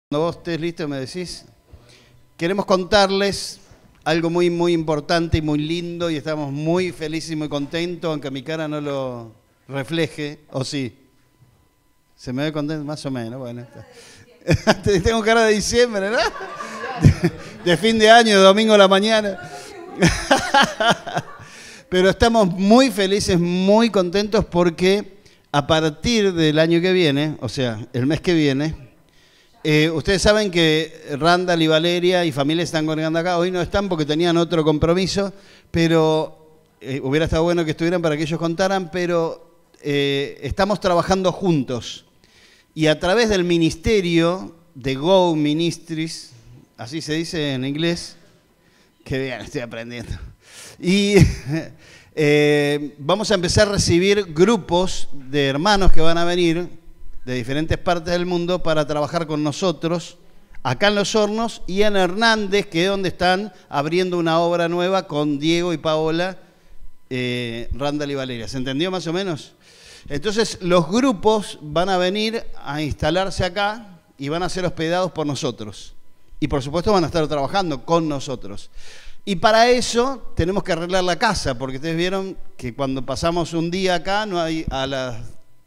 Cuando vos estés listo me decís, queremos contarles algo muy importante y muy lindo y estamos muy felices y muy contentos, aunque mi cara no lo refleje, ¿o sí? ¿Se me ve contento? Más o menos, bueno. Tengo cara de diciembre, ¿no? De fin de año, de domingo a la mañana. Pero estamos muy felices, muy contentos porque a partir del año que viene, o sea, el mes que viene, ustedes saben que Randall y Valeria y familia están colgando acá. Hoy no están porque tenían otro compromiso, pero hubiera estado bueno que estuvieran para que ellos contaran, pero estamos trabajando juntos. Y a través del ministerio de Go Ministries, así se dice en inglés, qué bien, estoy aprendiendo. Y vamos a empezar a recibir grupos de hermanos que van a venir de diferentes partes del mundo para trabajar con nosotros acá en Los Hornos y en Hernández, que es donde están abriendo una obra nueva con Diego y Paola, Randall y Valeria. ¿Se entendió más o menos? Entonces los grupos van a venir a instalarse acá y van a ser hospedados por nosotros. Y por supuesto van a estar trabajando con nosotros. Y para eso tenemos que arreglar la casa, porque ustedes vieron que cuando pasamos un día acá, no hay, a las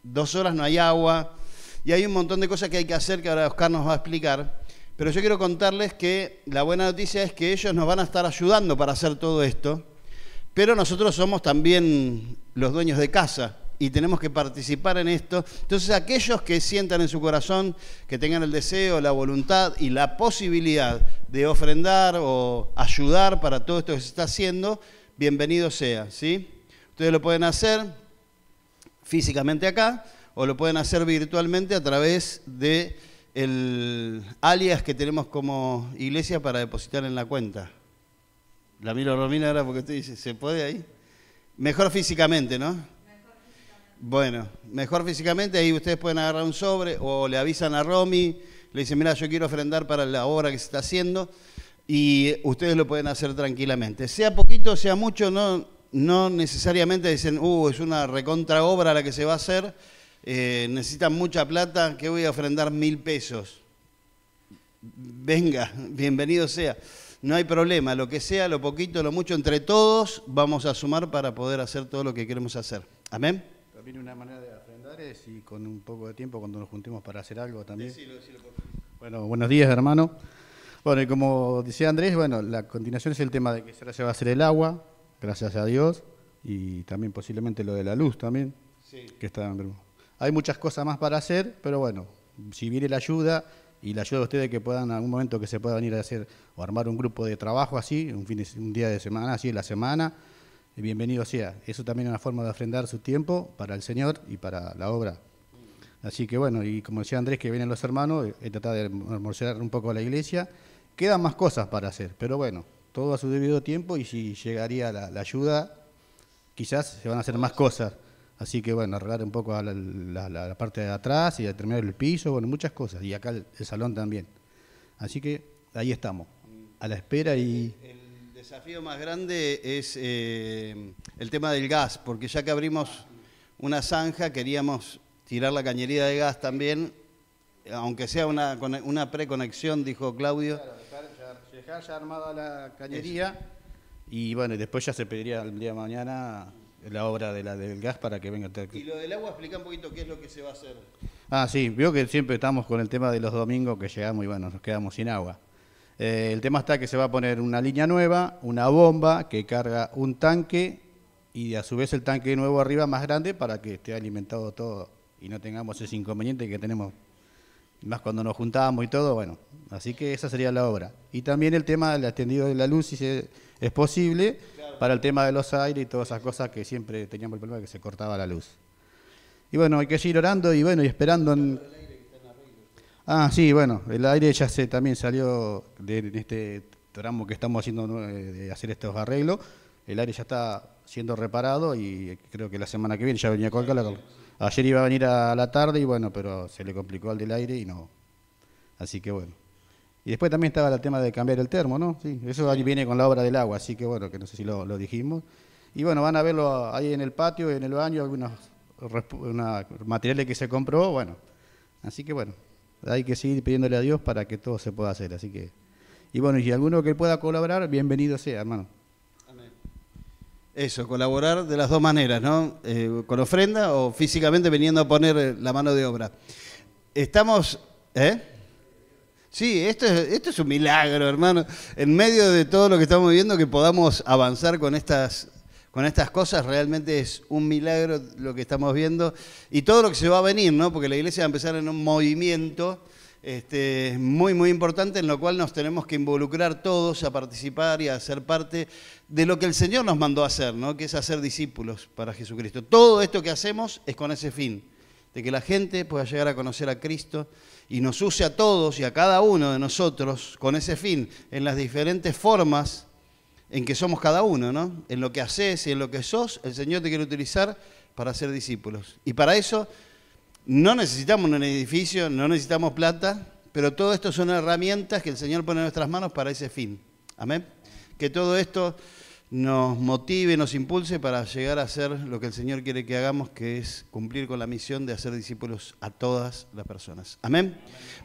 2 horas no hay agua, y hay un montón de cosas que hay que hacer que ahora Oscar nos va a explicar. Pero yo quiero contarles que la buena noticia es que ellos nos van a estar ayudando para hacer todo esto, pero nosotros somos también los dueños de casa y tenemos que participar en esto. Entonces aquellos que sientan en su corazón, que tengan el deseo, la voluntad y la posibilidad de ofrendar o ayudar para todo esto que se está haciendo, bienvenido sea, ¿sí? Ustedes lo pueden hacer físicamente acá, o lo pueden hacer virtualmente a través de el alias que tenemos como iglesia para depositar en la cuenta. La miro a Romina ahora porque usted dice, ¿se puede ahí? Mejor físicamente, ¿no? Mejor físicamente. Bueno, mejor físicamente, ahí ustedes pueden agarrar un sobre o le avisan a Romy, le dicen, mira, yo quiero ofrendar para la obra que se está haciendo y ustedes lo pueden hacer tranquilamente. Sea poquito, sea mucho, no necesariamente dicen, es una recontra obra la que se va a hacer, necesitan mucha plata, que voy a ofrendar 1.000 pesos. Venga, bienvenido sea. No hay problema, lo que sea, lo poquito, lo mucho, entre todos vamos a sumar para poder hacer todo lo que queremos hacer. Amén. También una manera de ofrendar es y con un poco de tiempo cuando nos juntemos para hacer algo también. Decilo, por favor. Bueno, buenos días, hermano. Bueno, y como decía Andrés, bueno, la continuación es el tema de que se va a hacer el agua, gracias a Dios, y también posiblemente lo de la luz también, sí. Que está. Hay muchas cosas más para hacer, pero bueno, si viene la ayuda y la ayuda de ustedes que puedan en algún momento que se pueda venir a hacer o armar un grupo de trabajo así, un día de semana, así en la semana, bienvenido sea. Eso también es una forma de ofrendar su tiempo para el Señor y para la obra. Así que bueno, y como decía Andrés, que vienen los hermanos, he tratado de almorzar un poco a la iglesia. Quedan más cosas para hacer, pero bueno, todo a su debido tiempo y si llegaría la ayuda, quizás se van a hacer más cosas. Así que bueno, arreglar un poco a la parte de atrás y a terminar el piso, bueno, muchas cosas. Y acá el salón también. Así que ahí estamos, a la espera y... El desafío más grande es el tema del gas, porque ya que abrimos una zanja, queríamos tirar la cañería de gas también, aunque sea una preconexión, dijo Claudio. Claro, dejar ya armada la cañería. Eso. Y bueno, después ya se pediría el día de mañana la obra del gas para que venga. Y lo del agua, explica un poquito qué es lo que se va a hacer. Ah, sí, veo que siempre estamos con el tema de los domingos que llegamos y bueno, nos quedamos sin agua. El tema está que se va a poner una línea nueva, una bomba que carga un tanque y a su vez el tanque nuevo arriba más grande para que esté alimentado todo y no tengamos ese inconveniente que tenemos más cuando nos juntamos y todo, bueno, así que esa sería la obra. Y también el tema del extendido de la luz, si es posible, claro, para el tema de los aires y todas esas cosas que siempre teníamos el problema de que se cortaba la luz. Y bueno, hay que seguir orando y bueno, y esperando... sí, bueno, el aire ya también salió en este tramo que estamos haciendo de hacer estos arreglos. El aire ya está siendo reparado y creo que la semana que viene ya venía con calor. Ayer iba a venir a la tarde y bueno, pero se le complicó al del aire y no. Así que bueno. Y después también estaba el tema de cambiar el termo, ¿no? Sí, eso ahí viene con la obra del agua, así que bueno, que no sé si lo dijimos. Y bueno, van a verlo ahí en el patio, en el baño, algunos materiales que se compró, bueno. Así que bueno. hay que seguir pidiéndole a Dios para que todo se pueda hacer. Así que, y bueno, y alguno que pueda colaborar, bienvenido sea, hermano. Eso, colaborar de las dos maneras, ¿no? Con ofrenda o físicamente viniendo a poner la mano de obra. Estamos, Sí, esto es un milagro, hermano. En medio de todo lo que estamos viviendo, que podamos avanzar con estas cosas, realmente es un milagro lo que estamos viendo. Y todo lo que se va a venir, ¿no? Porque la iglesia va a empezar en un movimiento muy, muy importante, en lo cual nos tenemos que involucrar todos a participar y a ser parte de lo que el Señor nos mandó a hacer, ¿no? Que es hacer discípulos para Jesucristo. Todo esto que hacemos es con ese fin, de que la gente pueda llegar a conocer a Cristo y nos use a todos y a cada uno de nosotros con ese fin, en las diferentes formas en que somos cada uno, ¿no? En lo que haces y en lo que sos, el Señor te quiere utilizar para ser discípulos. Y para eso no necesitamos un edificio, no necesitamos plata, pero todo esto son herramientas que el Señor pone en nuestras manos para ese fin. Amén. Que todo esto nos motive, nos impulse para llegar a hacer lo que el Señor quiere que hagamos, que es cumplir con la misión de hacer discípulos a todas las personas. Amén.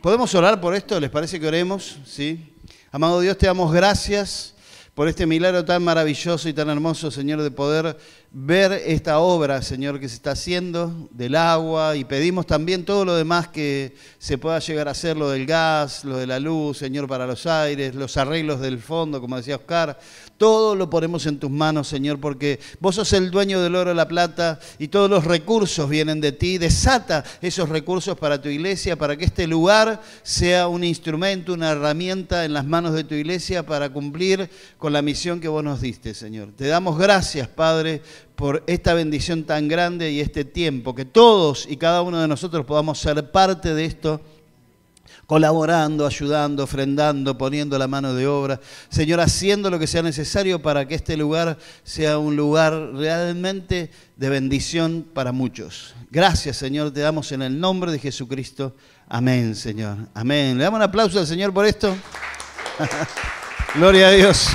¿Podemos orar por esto? ¿Les parece que oremos? ¿Sí? Amado Dios, te damos gracias por este milagro tan maravilloso y tan hermoso, Señor, de poder ver esta obra, Señor, que se está haciendo del agua, y pedimos también todo lo demás que se pueda llegar a hacer, lo del gas, lo de la luz, Señor, para los aires, los arreglos del fondo, como decía Oscar. Todo lo ponemos en tus manos, Señor, porque vos sos el dueño del oro y la plata y todos los recursos vienen de ti. Desata esos recursos para tu iglesia, para que este lugar sea un instrumento, una herramienta en las manos de tu iglesia para cumplir con la misión que vos nos diste, Señor. Te damos gracias, Padre, por esta bendición tan grande y este tiempo, que todos y cada uno de nosotros podamos ser parte de esto, colaborando, ayudando, ofrendando, poniendo la mano de obra. Señor, haciendo lo que sea necesario para que este lugar sea un lugar realmente de bendición para muchos. Gracias, Señor, te damos en el nombre de Jesucristo. Amén, Señor. Amén. ¿Le damos un aplauso al Señor por esto? Gloria a Dios.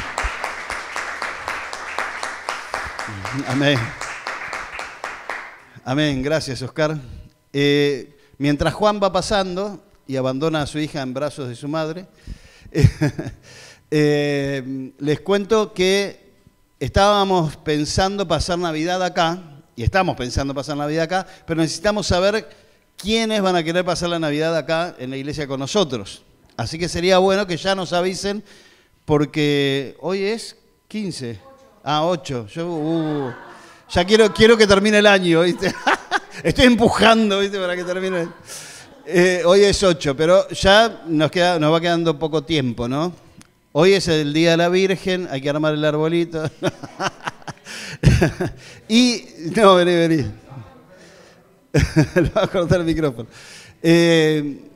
Amén. Amén. Gracias, Oscar. Mientras Juan va pasando y abandona a su hija en brazos de su madre, les cuento que estábamos pensando pasar Navidad acá, y estamos pensando pasar Navidad acá, pero necesitamos saber quiénes van a querer pasar la Navidad acá en la iglesia con nosotros. Así que sería bueno que ya nos avisen, porque hoy es 15. 8. Yo ya quiero que termine el año, ¿viste? Estoy empujando, ¿viste? Para que termine. Hoy es 8, pero ya nos va quedando poco tiempo, ¿no? Hoy es el Día de la Virgen, hay que armar el arbolito. Y, no, vení. Le va a cortar el micrófono. El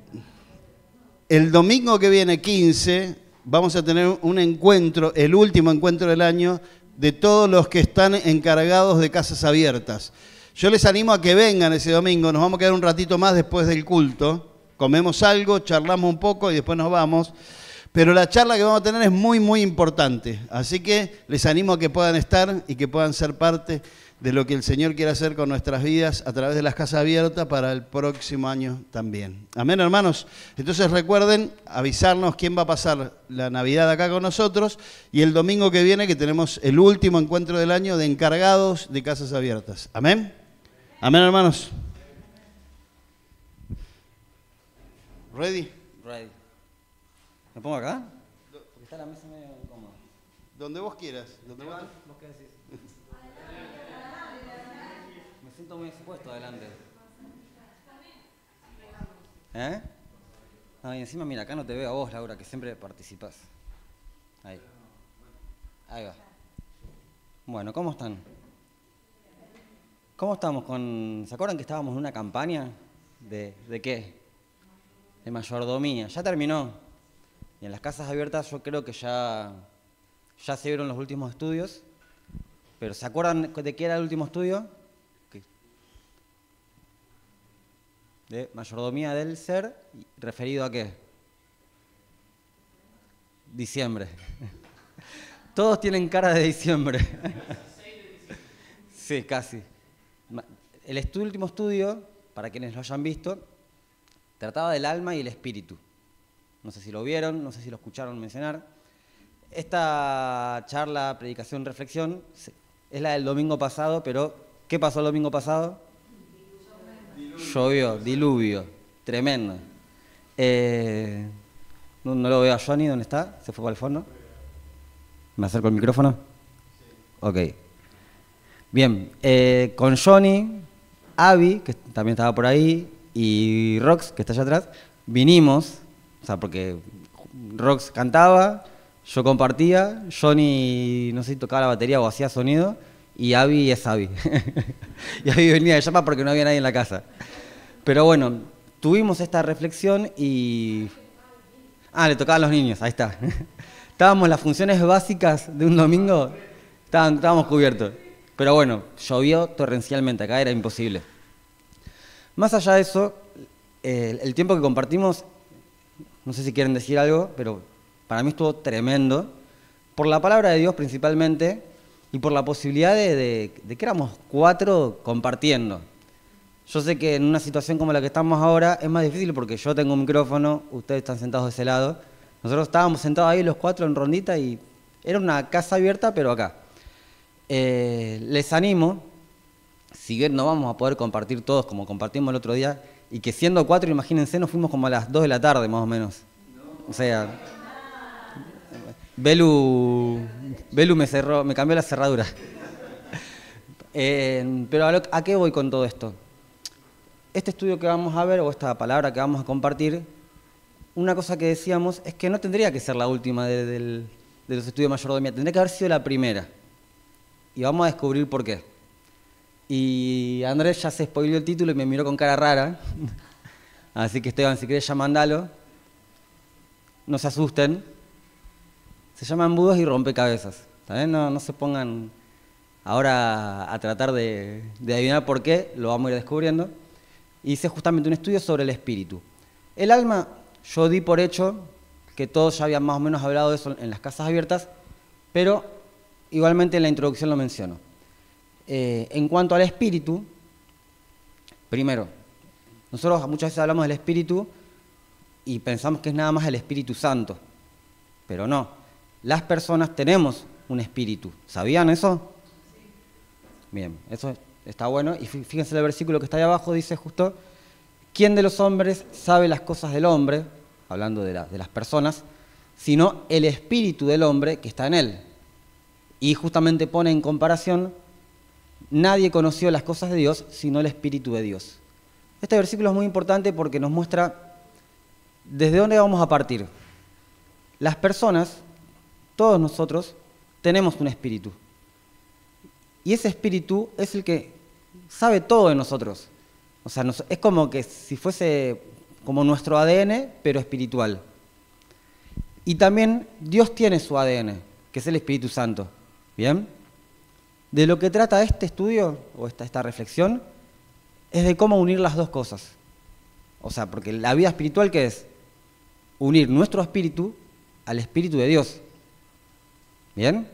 domingo que viene, 15, vamos a tener un encuentro, el último encuentro del año, de todos los que están encargados de casas abiertas. Yo les animo a que vengan ese domingo, nos vamos a quedar un ratito más después del culto, comemos algo, charlamos un poco y después nos vamos, pero la charla que vamos a tener es muy, muy importante, así que les animo a que puedan estar y que puedan ser parte de lo que el Señor quiere hacer con nuestras vidas a través de las casas abiertas para el próximo año también. Amén, hermanos. Entonces recuerden avisarnos quién va a pasar la Navidad acá con nosotros y el domingo que viene que tenemos el último encuentro del año de encargados de casas abiertas. Amén. Amén, hermanos. ¿Ready? Ready. ¿Me pongo acá? Porque está la mesa medio incómoda. Donde vos quieras. ¿Vos qué decís? Me siento muy expuesto adelante. ¿Eh? No, y encima, mira, acá no te veo a vos, Laura, que siempre participás. Ahí. Ahí va. Bueno, ¿cómo están? ¿Cómo estamos con...? ¿Se acuerdan que estábamos en una campaña? ¿De qué? De mayordomía. Ya terminó. Y en las casas abiertas yo creo que ya se vieron los últimos estudios. Pero ¿se acuerdan de qué era el último estudio? De mayordomía del ser, ¿referido a qué? Diciembre. Todos tienen cara de diciembre. Sí, casi. El último estudio, para quienes lo hayan visto, Trataba del alma y el espíritu. No sé si lo vieron, no sé si lo escucharon mencionar. Esta charla, predicación, reflexión es la del domingo pasado, pero ¿qué pasó el domingo pasado? Llovió, diluvio, tremendo. No lo veo a Johnny, ¿dónde está? ¿Se fue para el fondo? ¿Me acerco al micrófono? Sí. Ok. Bien, con Johnny, Abby, que también estaba por ahí, y Rox, que está allá atrás, vinimos, o sea, porque Rox cantaba, yo compartía, Johnny, no sé si tocaba la batería o hacía sonido, y Abby es Abby. Y Abby venía de llama porque no había nadie en la casa. Pero bueno, tuvimos esta reflexión y... Ah, le tocaban a los niños, ahí está. Estábamos en las funciones básicas de un domingo, estábamos cubiertos. Pero bueno, llovió torrencialmente, acá era imposible. Más allá de eso, el tiempo que compartimos, no sé si quieren decir algo, pero para mí estuvo tremendo, por la palabra de Dios principalmente, y por la posibilidad de que éramos 4 compartiendo. Yo sé que en una situación como la que estamos ahora es más difícil porque yo tengo un micrófono, ustedes están sentados de ese lado. Nosotros estábamos sentados ahí los 4 en rondita y era una casa abierta, pero acá. Les animo, si bien no vamos a poder compartir todos como compartimos el otro día, y que siendo 4, imagínense, nos fuimos como a las 2 de la tarde más o menos. O sea, Belu me cambió la cerradura. Pero ¿a qué voy con todo esto? Este estudio que vamos a ver, o esta palabra que vamos a compartir, una cosa que decíamos es que no tendría que ser la última de los estudios de mayordomía, tendría que haber sido la primera. Y vamos a descubrir por qué. Y Andrés ya se spoileó el título y me miró con cara rara. Así que Esteban, si querés ya mandalo. No se asusten. Se llama Embudos y Rompecabezas. ¿También? No se pongan ahora a tratar de adivinar por qué, lo vamos a ir descubriendo. Y hice justamente un estudio sobre el espíritu. El alma, yo di por hecho que todos ya habían más o menos hablado de eso en las casas abiertas, pero igualmente en la introducción lo menciono. En cuanto al espíritu, primero, nosotros muchas veces hablamos del espíritu y pensamos que es nada más el Espíritu Santo, pero no. Las personas tenemos un espíritu. ¿Sabían eso? Sí. Bien, eso está bueno. Y fíjense el versículo que está ahí abajo, dice justo, ¿quién de los hombres sabe las cosas del hombre? Hablando de las personas, sino el espíritu del hombre que está en él. Y justamente pone en comparación, nadie conoció las cosas de Dios, sino el espíritu de Dios. Este versículo es muy importante porque nos muestra desde dónde vamos a partir. Las personas, todos nosotros, tenemos un espíritu. Y ese espíritu es el que sabe todo de nosotros. O sea, es como que si fuese como nuestro ADN, pero espiritual. Y también Dios tiene su ADN, que es el Espíritu Santo. ¿Bien? De lo que trata este estudio, o esta reflexión, es de cómo unir las dos cosas. O sea, porque la vida espiritual, ¿qué es? Unir nuestro espíritu al Espíritu de Dios. ¿Bien?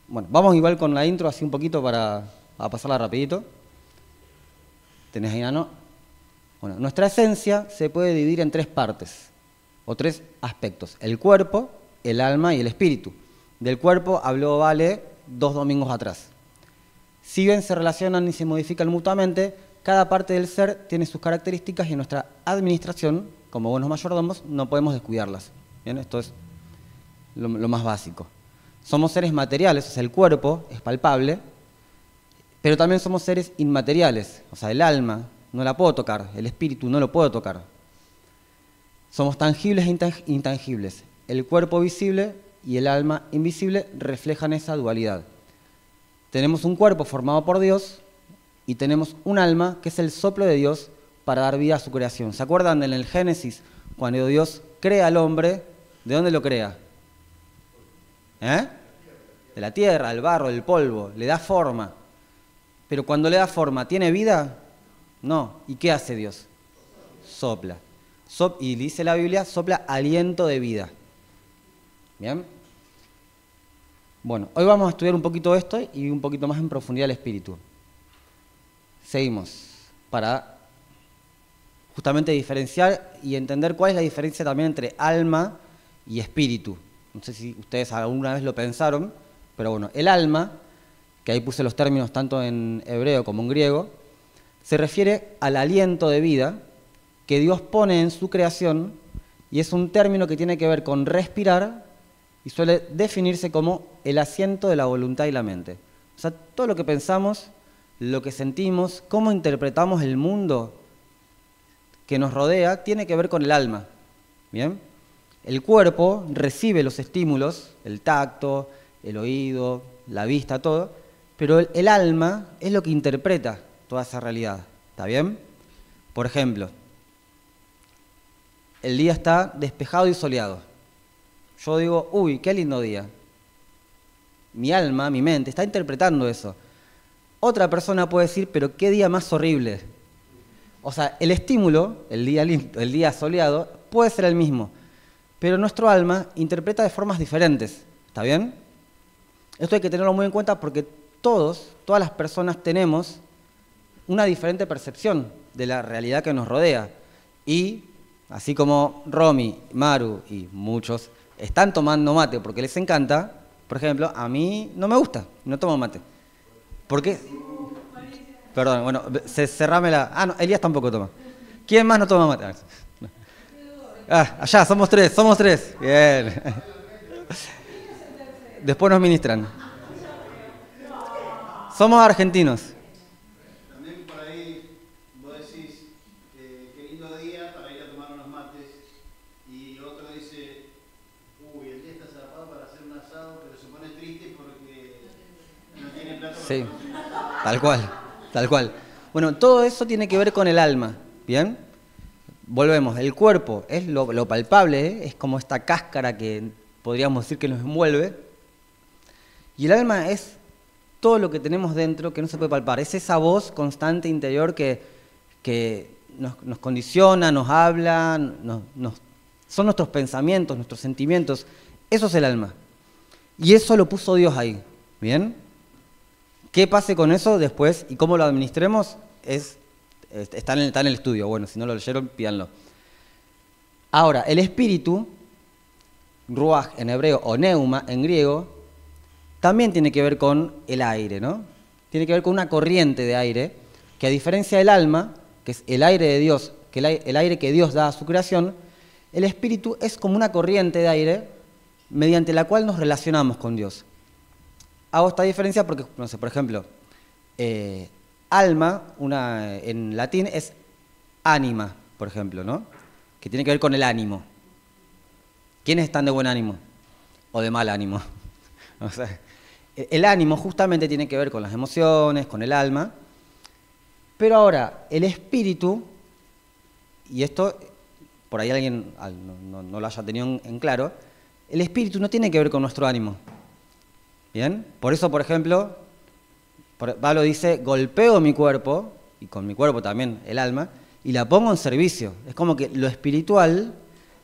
Bueno, vamos igual con la intro así un poquito para pasarla rapidito. ¿Tenés ahí, Nano? Bueno, nuestra esencia se puede dividir en 3 partes, o 3 aspectos. El cuerpo, el alma y el espíritu. Del cuerpo habló Vale 2 domingos atrás. Si bien se relacionan y se modifican mutuamente, cada parte del ser tiene sus características y en nuestra administración, como buenos mayordomos, no podemos descuidarlas. ¿Bien? Esto es lo más básico. Somos seres materiales, o sea, el cuerpo es palpable, pero también somos seres inmateriales, o sea, el alma no la puedo tocar, el espíritu no lo puedo tocar. Somos tangibles e intangibles. El cuerpo visible y el alma invisible reflejan esa dualidad. Tenemos un cuerpo formado por Dios y tenemos un alma que es el soplo de Dios para dar vida a su creación. ¿Se acuerdan en el Génesis, cuando Dios crea al hombre? ¿De dónde lo crea? De la tierra, del barro, del polvo, le da forma. Pero cuando le da forma, ¿tiene vida? No. ¿Y qué hace Dios? Sopla. Y dice la Biblia, sopla aliento de vida. ¿Bien? Bueno, hoy vamos a estudiar un poquito esto y un poquito más en profundidad el espíritu. Seguimos para justamente diferenciar y entender cuál es la diferencia también entre alma y espíritu. No sé si ustedes alguna vez lo pensaron, pero bueno, el alma, que ahí puse los términos tanto en hebreo como en griego, se refiere al aliento de vida que Dios pone en su creación y es un término que tiene que ver con respirar y suele definirse como el asiento de la voluntad y la mente. O sea, todo lo que pensamos, lo que sentimos, cómo interpretamos el mundo que nos rodea, tiene que ver con el alma. ¿Bien? El cuerpo recibe los estímulos, el tacto, el oído, la vista, todo, pero el alma es lo que interpreta toda esa realidad. ¿Está bien? Por ejemplo, el día está despejado y soleado. Yo digo, uy, qué lindo día. Mi alma, mi mente, está interpretando eso. Otra persona puede decir, pero qué día más horrible. O sea, el estímulo, el día soleado, puede ser el mismo, pero nuestro alma interpreta de formas diferentes. ¿Está bien? Esto hay que tenerlo muy en cuenta porque todas las personas tenemos una diferente percepción de la realidad que nos rodea. Y, así como Romy, Maru y muchos están tomando mate porque les encanta, por ejemplo, a mí no me gusta, no tomo mate. ¿Por qué? Perdón, bueno, cerrame la... Ah, no, Elías tampoco toma. ¿Quién más no toma mate? Ah, allá, somos tres. Bien. Después nos ministran. Somos argentinos. También por ahí vos decís, qué lindo día para ir a tomar unos mates, y otro dice, uy, el día está zarpado para hacer un asado, pero se pone triste porque no tiene plato. Sí, tal cual. Bueno, todo eso tiene que ver con el alma, ¿bien? Volvemos, el cuerpo es lo palpable, ¿eh? Es como esta cáscara que podríamos decir que nos envuelve, y el alma es todo lo que tenemos dentro que no se puede palpar, es esa voz constante interior que nos condiciona, nos habla, son nuestros pensamientos, nuestros sentimientos, eso es el alma. Y eso lo puso Dios ahí, ¿bien? ¿Qué pase con eso después y cómo lo administremos? Está en el estudio, bueno, si no lo leyeron, pídanlo. Ahora, el espíritu, ruach en hebreo o neuma en griego, también tiene que ver con el aire, ¿no? Tiene que ver con una corriente de aire, que a diferencia del alma, que es el aire de Dios, que el aire que Dios da a su creación, el espíritu es como una corriente de aire mediante la cual nos relacionamos con Dios. Hago esta diferencia porque, no sé, por ejemplo, alma, en latín es ánima, por ejemplo, ¿no? Que tiene que ver con el ánimo. ¿Quiénes están de buen ánimo? ¿O de mal ánimo? O sea, el ánimo justamente tiene que ver con las emociones, con el alma. Pero ahora, el espíritu, y esto, por ahí alguien no lo haya tenido en claro, el espíritu no tiene que ver con nuestro ánimo. ¿Bien? Por eso, por ejemplo, Pablo dice, golpeo mi cuerpo, y con mi cuerpo también el alma, y la pongo en servicio. Es como que lo espiritual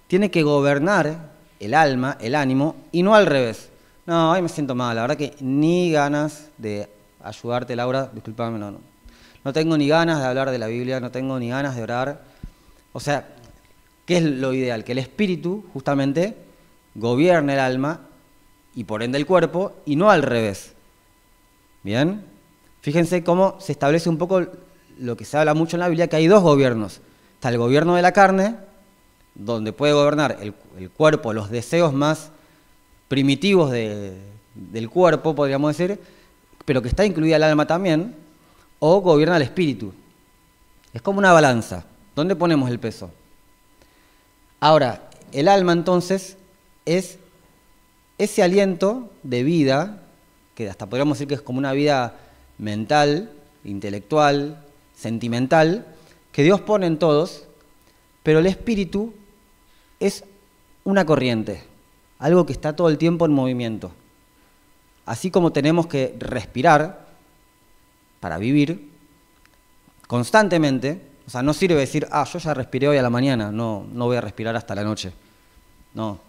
tiene que gobernar el alma, el ánimo, y no al revés. No, hoy me siento mal, la verdad que ni ganas de ayudarte, Laura, discúlpame, no tengo ni ganas de hablar de la Biblia, no tengo ni ganas de orar. O sea, ¿qué es lo ideal? Que el espíritu, justamente, gobierne el alma y por ende el cuerpo, y no al revés. ¿Bien? Fíjense cómo se establece un poco lo que se habla mucho en la Biblia, que hay dos gobiernos. Está el gobierno de la carne, donde puede gobernar el cuerpo, los deseos más primitivos del cuerpo, podríamos decir, pero que está incluida el alma también, o gobierna el espíritu. Es como una balanza. ¿Dónde ponemos el peso? Ahora, el alma entonces es ese aliento de vida, que hasta podríamos decir que es como una vida mental, intelectual, sentimental, que Dios pone en todos, pero el espíritu es una corriente, algo que está todo el tiempo en movimiento. Así como tenemos que respirar para vivir constantemente, o sea, no sirve decir, yo ya respiré hoy a la mañana, no voy a respirar hasta la noche. No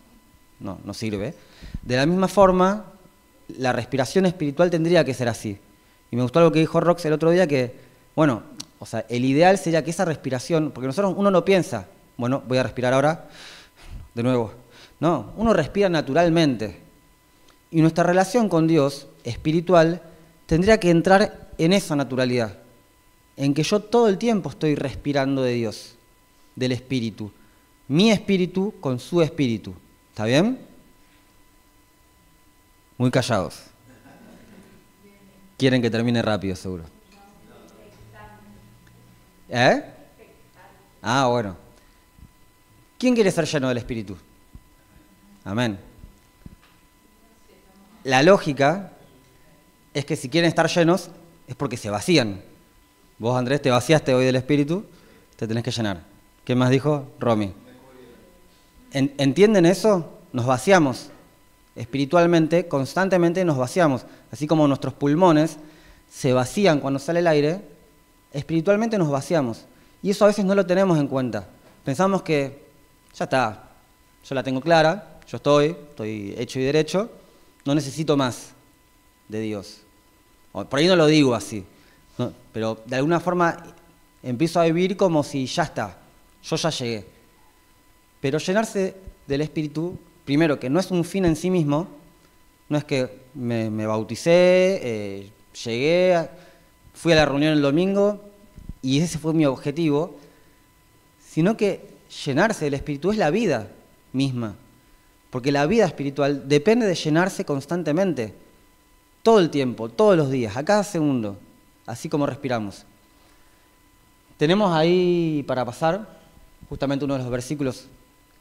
sirve. De la misma forma, la respiración espiritual tendría que ser así. Y me gustó algo que dijo Rox el otro día, que, bueno, O sea, el ideal sería que esa respiración, porque uno no piensa, bueno, voy a respirar ahora, de nuevo. No, uno respira naturalmente. Y nuestra relación con Dios, espiritual, tendría que entrar en esa naturalidad, en que yo todo el tiempo estoy respirando de Dios, del Espíritu. Mi espíritu con su espíritu. ¿Está bien? Muy callados. Quieren que termine rápido, seguro. ¿Eh? Ah, bueno. ¿Quién quiere ser lleno del Espíritu? Amén. La lógica es que si quieren estar llenos es porque se vacían. Vos, Andrés, te vaciaste hoy del Espíritu, te tenés que llenar. ¿Qué más dijo Romy? ¿Entienden eso? Nos vaciamos. Espiritualmente, constantemente nos vaciamos. Así como nuestros pulmones se vacían cuando sale el aire, espiritualmente nos vaciamos. Y eso a veces no lo tenemos en cuenta. Pensamos que ya está, yo la tengo clara, yo estoy hecho y derecho, no necesito más de Dios. Por ahí no lo digo así, ¿no? Pero de alguna forma empiezo a vivir como si ya está, yo ya llegué. Pero llenarse del Espíritu, primero, que no es un fin en sí mismo, no es que me bauticé, llegué, fui a la reunión el domingo y ese fue mi objetivo, sino que llenarse del Espíritu es la vida misma, porque la vida espiritual depende de llenarse constantemente, todo el tiempo, todos los días, a cada segundo, así como respiramos. Tenemos ahí para pasar justamente uno de los versículos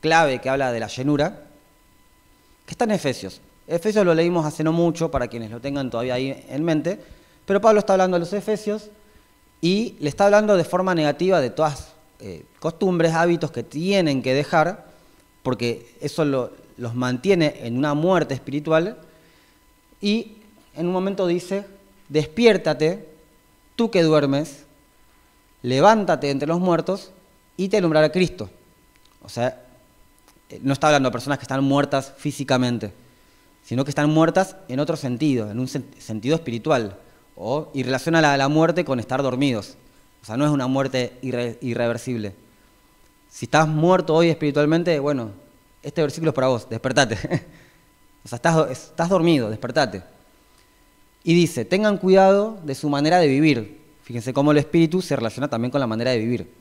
clave que habla de la llenura, que está en Efesios. Efesios lo leímos hace no mucho, para quienes lo tengan todavía ahí en mente, pero Pablo está hablando a los Efesios y le está hablando de forma negativa de todas costumbres, hábitos que tienen que dejar, porque eso los mantiene en una muerte espiritual, y en un momento dice, despiértate, tú que duermes, levántate entre los muertos y te alumbrará Cristo. O sea, no está hablando de personas que están muertas físicamente, sino que están muertas en otro sentido, en un sentido espiritual, y relaciona la muerte con estar dormidos. O sea, no es una muerte irreversible. Si estás muerto hoy espiritualmente, bueno, este versículo es para vos, despertate. O sea, estás dormido, despertate. Y dice, tengan cuidado de su manera de vivir. Fíjense cómo el espíritu se relaciona también con la manera de vivir.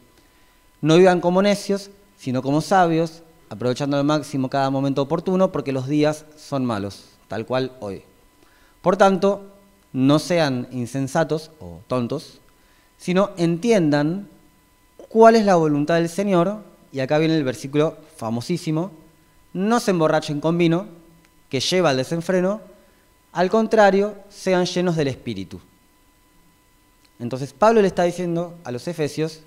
No vivan como necios, sino como sabios, aprovechando al máximo cada momento oportuno, porque los días son malos, tal cual hoy. Por tanto, no sean insensatos o tontos, sino entiendan cuál es la voluntad del Señor, y acá viene el versículo famosísimo, no se emborrachen con vino, que lleva al desenfreno, al contrario, sean llenos del Espíritu. Entonces Pablo le está diciendo a los efesios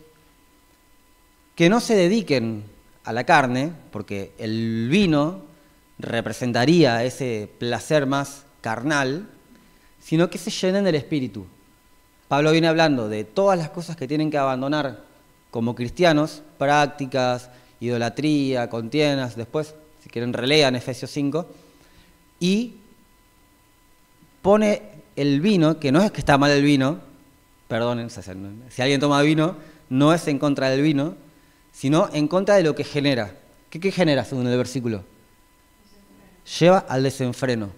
que no se dediquen a la carne, porque el vino representaría ese placer más carnal, sino que se llenen del Espíritu. Pablo viene hablando de todas las cosas que tienen que abandonar como cristianos, prácticas, idolatría, contiendas, después, si quieren, relean Efesios 5, y pone el vino, que no es que está mal el vino, perdonen, si alguien toma vino, no es en contra del vino, sino en contra de lo que genera. ¿Qué genera según el versículo? Lleva al desenfreno.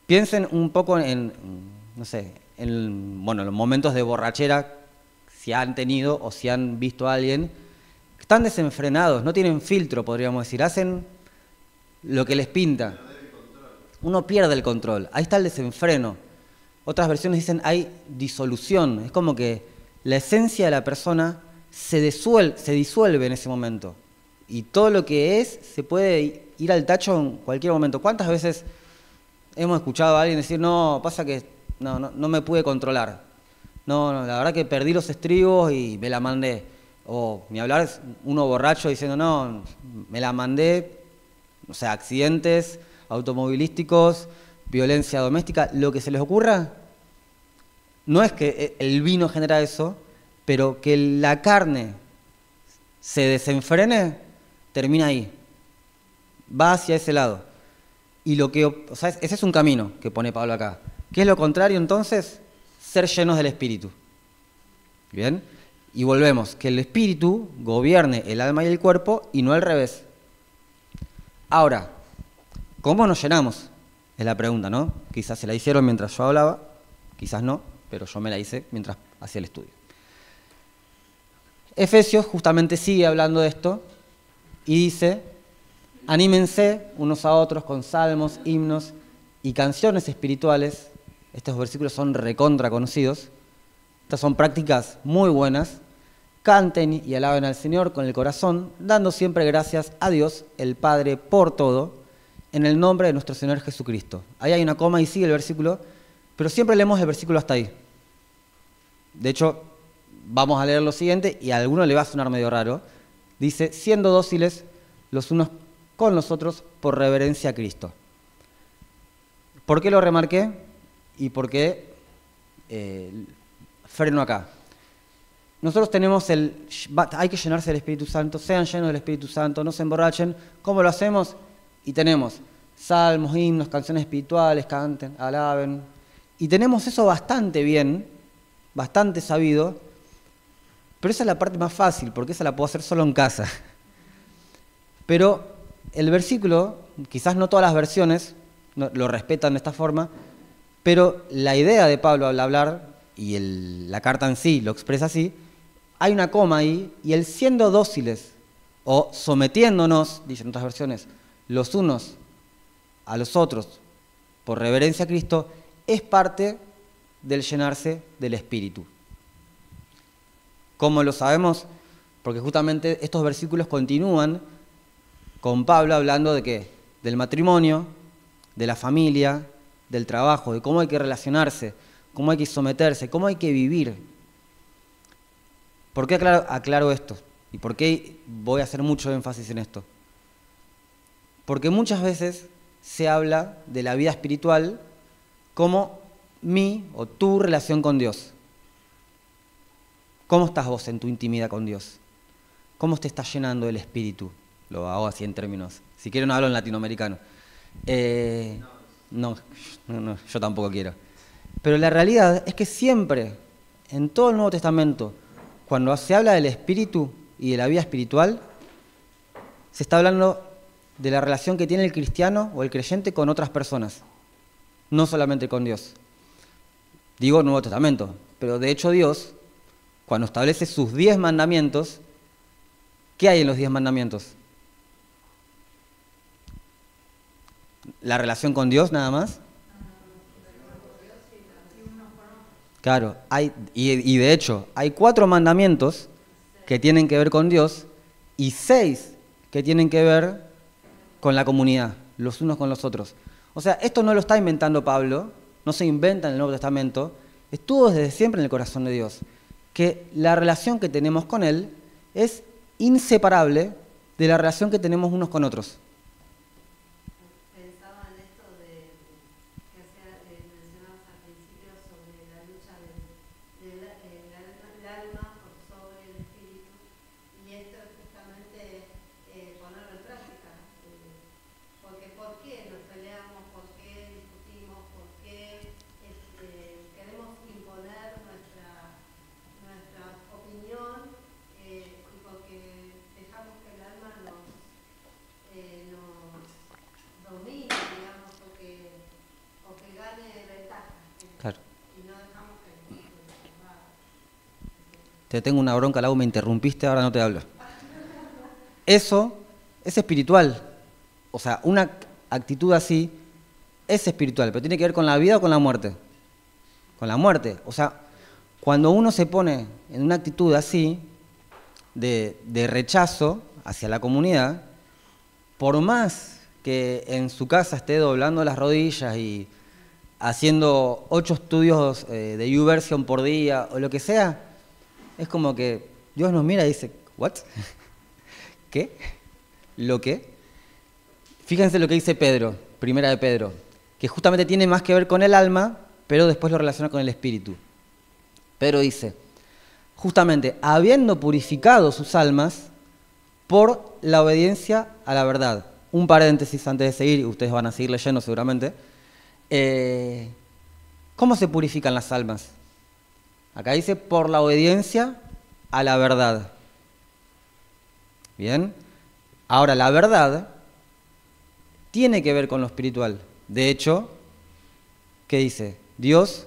Piensen un poco en los momentos de borrachera, si han tenido o si han visto a alguien, que están desenfrenados, no tienen filtro, podríamos decir, hacen lo que les pinta. Uno pierde el control, ahí está el desenfreno. Otras versiones dicen hay disolución, es como que la esencia de la persona se disuelve en ese momento. Y todo lo que es se puede ir al tacho en cualquier momento. ¿Cuántas veces hemos escuchado a alguien decir, no, pasa que no me pude controlar? No, la verdad que perdí los estribos y me la mandé. O ni hablar, uno borracho diciendo, no, me la mandé, o sea, accidentes automovilísticos, violencia doméstica, lo que se les ocurra. No es que el vino genera eso, pero que la carne se desenfrene, termina ahí. Va hacia ese lado. Y ese es un camino que pone Pablo acá. ¿Qué es lo contrario entonces? Ser llenos del Espíritu. ¿Bien? Y volvemos, que el espíritu gobierne el alma y el cuerpo y no al revés. Ahora, ¿cómo nos llenamos? Es la pregunta, ¿no? Quizás se la hicieron mientras yo hablaba, quizás no, pero yo me la hice mientras hacía el estudio. Efesios justamente sigue hablando de esto y dice: anímense unos a otros con salmos, himnos y canciones espirituales. Estos versículos son recontra conocidos. Estas son prácticas muy buenas. Canten y alaben al Señor con el corazón, dando siempre gracias a Dios, el Padre, por todo, en el nombre de nuestro Señor Jesucristo. Ahí hay una coma y sigue el versículo, pero siempre leemos el versículo hasta ahí. De hecho, vamos a leer lo siguiente y a alguno le va a sonar medio raro. Dice: siendo dóciles los unos con los otros por reverencia a Cristo. ¿Por qué lo remarqué? ¿Y por qué freno acá? Nosotros tenemos hay que llenarse del Espíritu Santo, sean llenos del Espíritu Santo, no se emborrachen. ¿Cómo lo hacemos? Y tenemos salmos, himnos, canciones espirituales, canten, alaben. Y tenemos eso bastante bien, bastante sabido, pero esa es la parte más fácil, porque esa la puedo hacer solo en casa. Pero el versículo, quizás no todas las versiones lo respetan de esta forma, pero la idea de Pablo al hablar, y la carta en sí lo expresa así, hay una coma ahí, y el siendo dóciles, o sometiéndonos, dicen otras versiones, los unos a los otros por reverencia a Cristo, es parte del llenarse del Espíritu. ¿Cómo lo sabemos? Porque justamente estos versículos continúan con Pablo hablando de ¿qué? Del matrimonio, de la familia, del trabajo, de cómo hay que relacionarse, cómo hay que someterse, cómo hay que vivir. ¿Por qué aclaro esto? ¿Y por qué voy a hacer mucho énfasis en esto? Porque muchas veces se habla de la vida espiritual como mi o tu relación con Dios. ¿Cómo estás vos en tu intimidad con Dios? ¿Cómo te estás llenando del Espíritu? Lo hago así en términos. Si quieren hablo en latinoamericano. No, yo tampoco quiero. Pero la realidad es que siempre, en todo el Nuevo Testamento, cuando se habla del Espíritu y de la vida espiritual, se está hablando de la relación que tiene el cristiano o el creyente con otras personas, no solamente con Dios. Digo Nuevo Testamento, pero de hecho Dios, cuando establece sus 10 mandamientos, ¿qué hay en los 10 mandamientos? ¿La relación con Dios nada más? Claro, y de hecho, hay 4 mandamientos que tienen que ver con Dios y 6 que tienen que ver con la comunidad, los unos con los otros. O sea, esto no lo está inventando Pablo, no se inventa en el Nuevo Testamento, estuvo desde siempre en el corazón de Dios, que la relación que tenemos con Él es inseparable de la relación que tenemos unos con otros. Claro. Te tengo una bronca, Lau, me interrumpiste, ahora no te hablo. Eso es espiritual. O sea, una actitud así es espiritual, pero tiene que ver con la vida o con la muerte. Con la muerte. O sea, cuando uno se pone en una actitud así, de rechazo hacia la comunidad, por más que en su casa esté doblando las rodillas y haciendo 8 estudios de YouVersion por día o lo que sea, es como que Dios nos mira y dice, ¿what? ¿Qué? ¿Lo qué? Fíjense lo que dice Pedro, primera de Pedro, que justamente tiene más que ver con el alma, pero después lo relaciona con el espíritu. Pedro dice, justamente, habiendo purificado sus almas por la obediencia a la verdad. Un paréntesis antes de seguir, ustedes van a seguir leyendo seguramente. ¿Cómo se purifican las almas? Acá dice por la obediencia a la verdad. Bien. Ahora, la verdad tiene que ver con lo espiritual. De hecho, ¿qué dice? Dios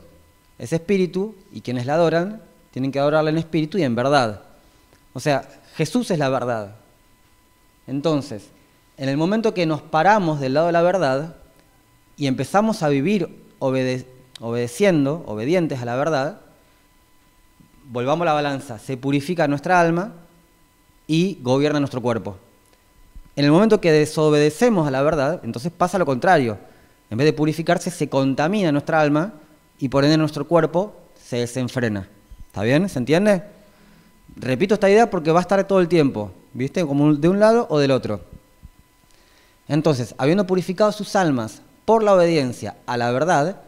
es espíritu y quienes la adoran tienen que adorarla en espíritu y en verdad. O sea, Jesús es la verdad. Entonces, en el momento que nos paramos del lado de la verdad y empezamos a vivir obedeciendo, obedientes a la verdad, volvamos la balanza, se purifica nuestra alma y gobierna nuestro cuerpo. En el momento que desobedecemos a la verdad, entonces pasa lo contrario. En vez de purificarse, se contamina nuestra alma y por ende nuestro cuerpo se desenfrena. ¿Está bien? ¿Se entiende? Repito esta idea porque va a estar todo el tiempo, ¿viste? Como de un lado o del otro. Entonces, habiendo purificado sus almas por la obediencia a la verdad,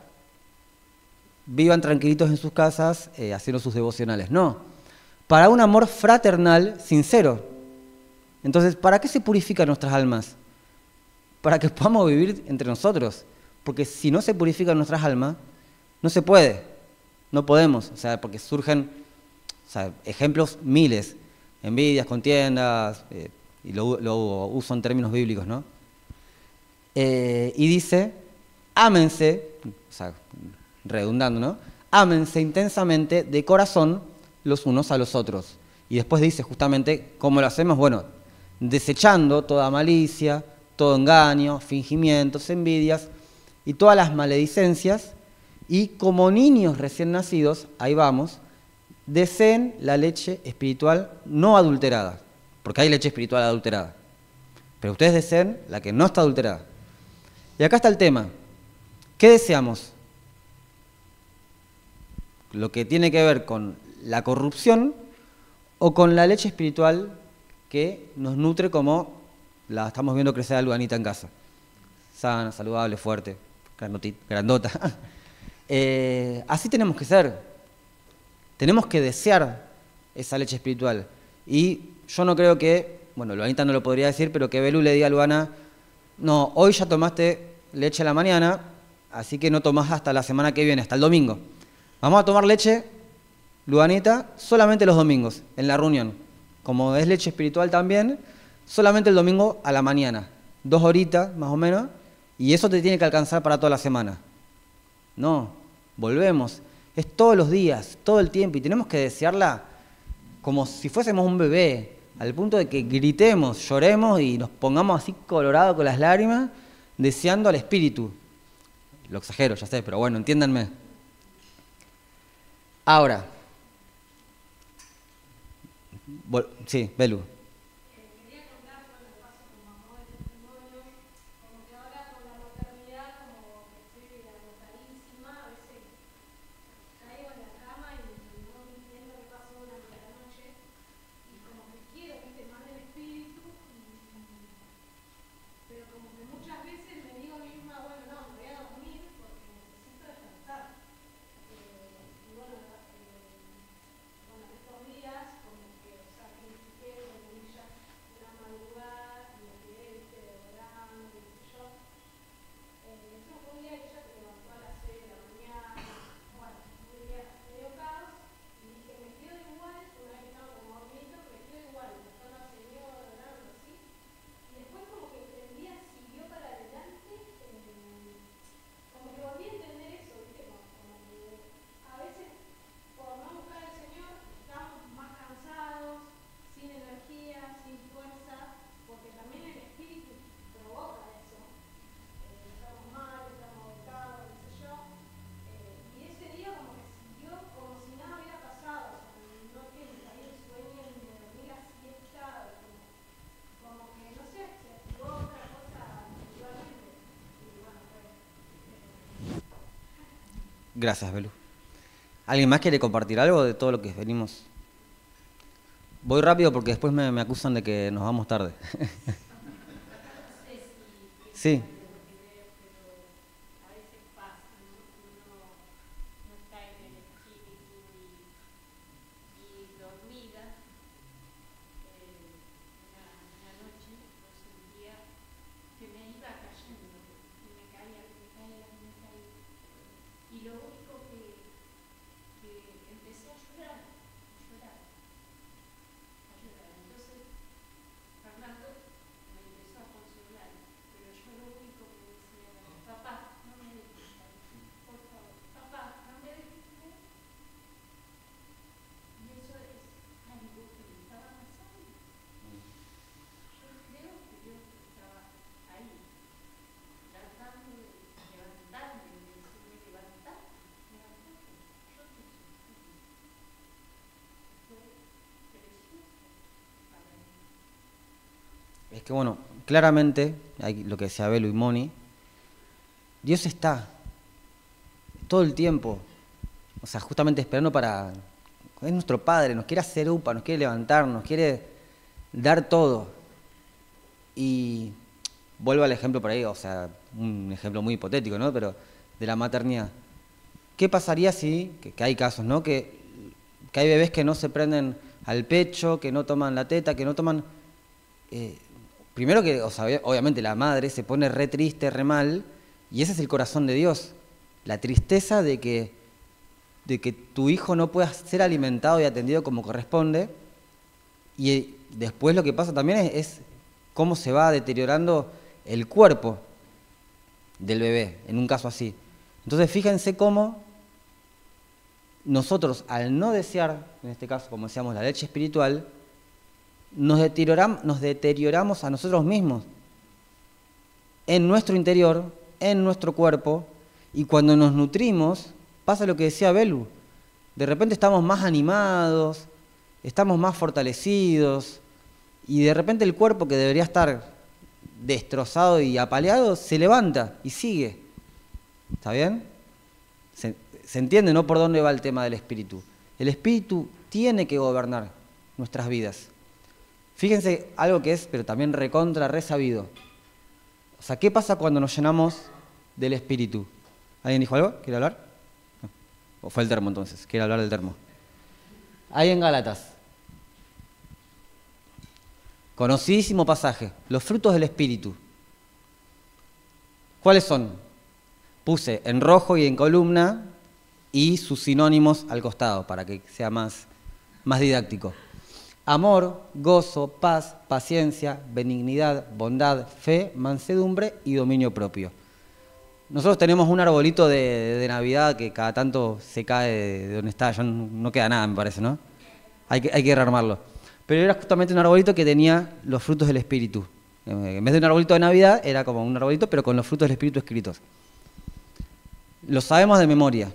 vivan tranquilitos en sus casas haciendo sus devocionales. No, para un amor fraternal sincero. Entonces, ¿para qué se purifican nuestras almas? Para que podamos vivir entre nosotros. Porque si no se purifican nuestras almas, no se puede, no podemos. O sea, porque surgen ejemplos miles, envidias, contiendas, y lo uso en términos bíblicos, ¿no? Y dice, ámense, o sea, redundando, ¿no? Ámense intensamente de corazón los unos a los otros. Y después dice justamente cómo lo hacemos, bueno, desechando toda malicia, todo engaño, fingimientos, envidias y todas las maledicencias, y como niños recién nacidos, ahí vamos, deseen la leche espiritual no adulterada, porque hay leche espiritual adulterada, pero ustedes deseen la que no está adulterada. Y acá está el tema, ¿qué deseamos? Lo que tiene que ver con la corrupción o con la leche espiritual que nos nutre como la estamos viendo crecer a Luanita en casa. Sana, saludable, fuerte, grandota. Así tenemos que ser. Tenemos que desear esa leche espiritual. Y yo no creo que, bueno, Luanita no lo podría decir, pero que Belu le diga a Luana, no, hoy ya tomaste leche a la mañana, así que no tomás hasta la semana que viene, hasta el domingo. Vamos a tomar leche, Luanita, solamente los domingos, en la reunión. Como es leche espiritual también, solamente el domingo a la mañana, 2 horitas más o menos, y eso te tiene que alcanzar para toda la semana. No, volvemos. Es todos los días, todo el tiempo, y tenemos que desearla como si fuésemos un bebé, al punto de que gritemos, lloremos y nos pongamos así colorados con las lágrimas, deseando al Espíritu. Lo exagero, ya sé, pero bueno, entiéndanme. Ahora, sí, Belu. Gracias, Belu. ¿Alguien más quiere compartir algo de todo lo que venimos? Voy rápido porque después me acusan de que nos vamos tarde. Sí. Y lo único que empecé a es que, bueno, claramente, lo que decía Belu y Moni, Dios está todo el tiempo, o sea, justamente esperando para... Es nuestro Padre, nos quiere hacer upa, nos quiere levantar, nos quiere dar todo. Y vuelvo al ejemplo por ahí, o sea, un ejemplo muy hipotético, ¿no? Pero de la maternidad. ¿Qué pasaría si, que hay casos, ¿no? Que hay bebés que no se prenden al pecho, que no toman la teta, que no toman... primero que, o sea, obviamente la madre se pone re triste, re mal, y ese es el corazón de Dios. La tristeza de que tu hijo no pueda ser alimentado y atendido como corresponde. Y después lo que pasa también es cómo se va deteriorando el cuerpo del bebé, en un caso así. Entonces fíjense cómo nosotros, al no desear, en este caso, como decíamos, la leche espiritual, nos deterioramos a nosotros mismos, en nuestro interior, en nuestro cuerpo, y cuando nos nutrimos, pasa lo que decía Belu, de repente estamos más animados, estamos más fortalecidos, y de repente el cuerpo que debería estar destrozado y apaleado, se levanta y sigue. ¿Está bien? Se entiende, ¿no? Por dónde va el tema del espíritu. El espíritu tiene que gobernar nuestras vidas. Fíjense algo que es, pero también recontra, resabido. O sea, ¿qué pasa cuando nos llenamos del espíritu? ¿Alguien dijo algo? ¿Quiere hablar? No. ¿O fue el termo entonces? ¿Quiere hablar del termo? Ahí en Gálatas. Conocidísimo pasaje. Los frutos del espíritu. ¿Cuáles son? Puse en rojo y en columna y sus sinónimos al costado para que sea más didáctico. Amor, gozo, paz, paciencia, benignidad, bondad, fe, mansedumbre y dominio propio. Nosotros tenemos un arbolito de Navidad que cada tanto se cae de donde está, ya no queda nada, me parece, ¿no? Hay que rearmarlo. Pero era justamente un arbolito que tenía los frutos del Espíritu. En vez de un arbolito de Navidad, era como un arbolito, pero con los frutos del Espíritu escritos. Lo sabemos de memoria.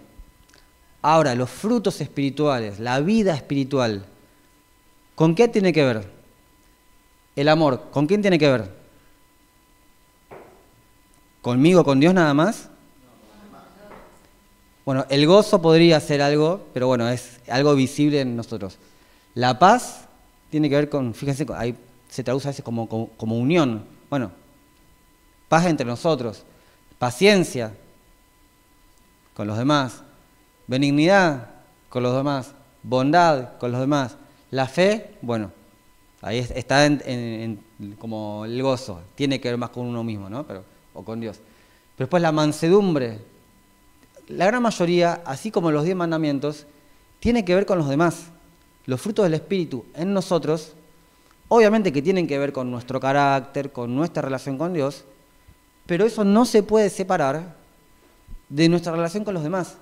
Ahora, los frutos espirituales, la vida espiritual, ¿con qué tiene que ver? El amor, ¿con quién tiene que ver? ¿Conmigo, con Dios nada más? Bueno, el gozo podría ser algo, pero bueno, es algo visible en nosotros. La paz tiene que ver con, fíjense, ahí se traduce a veces como unión. Bueno, paz entre nosotros, paciencia con los demás, benignidad con los demás, bondad con los demás. La fe, bueno, ahí está como el gozo, tiene que ver más con uno mismo, ¿no? O con Dios. Pero después la mansedumbre, la gran mayoría, así como los 10 mandamientos, tiene que ver con los demás. Los frutos del Espíritu en nosotros, obviamente que tienen que ver con nuestro carácter, con nuestra relación con Dios, pero eso no se puede separar de nuestra relación con los demás.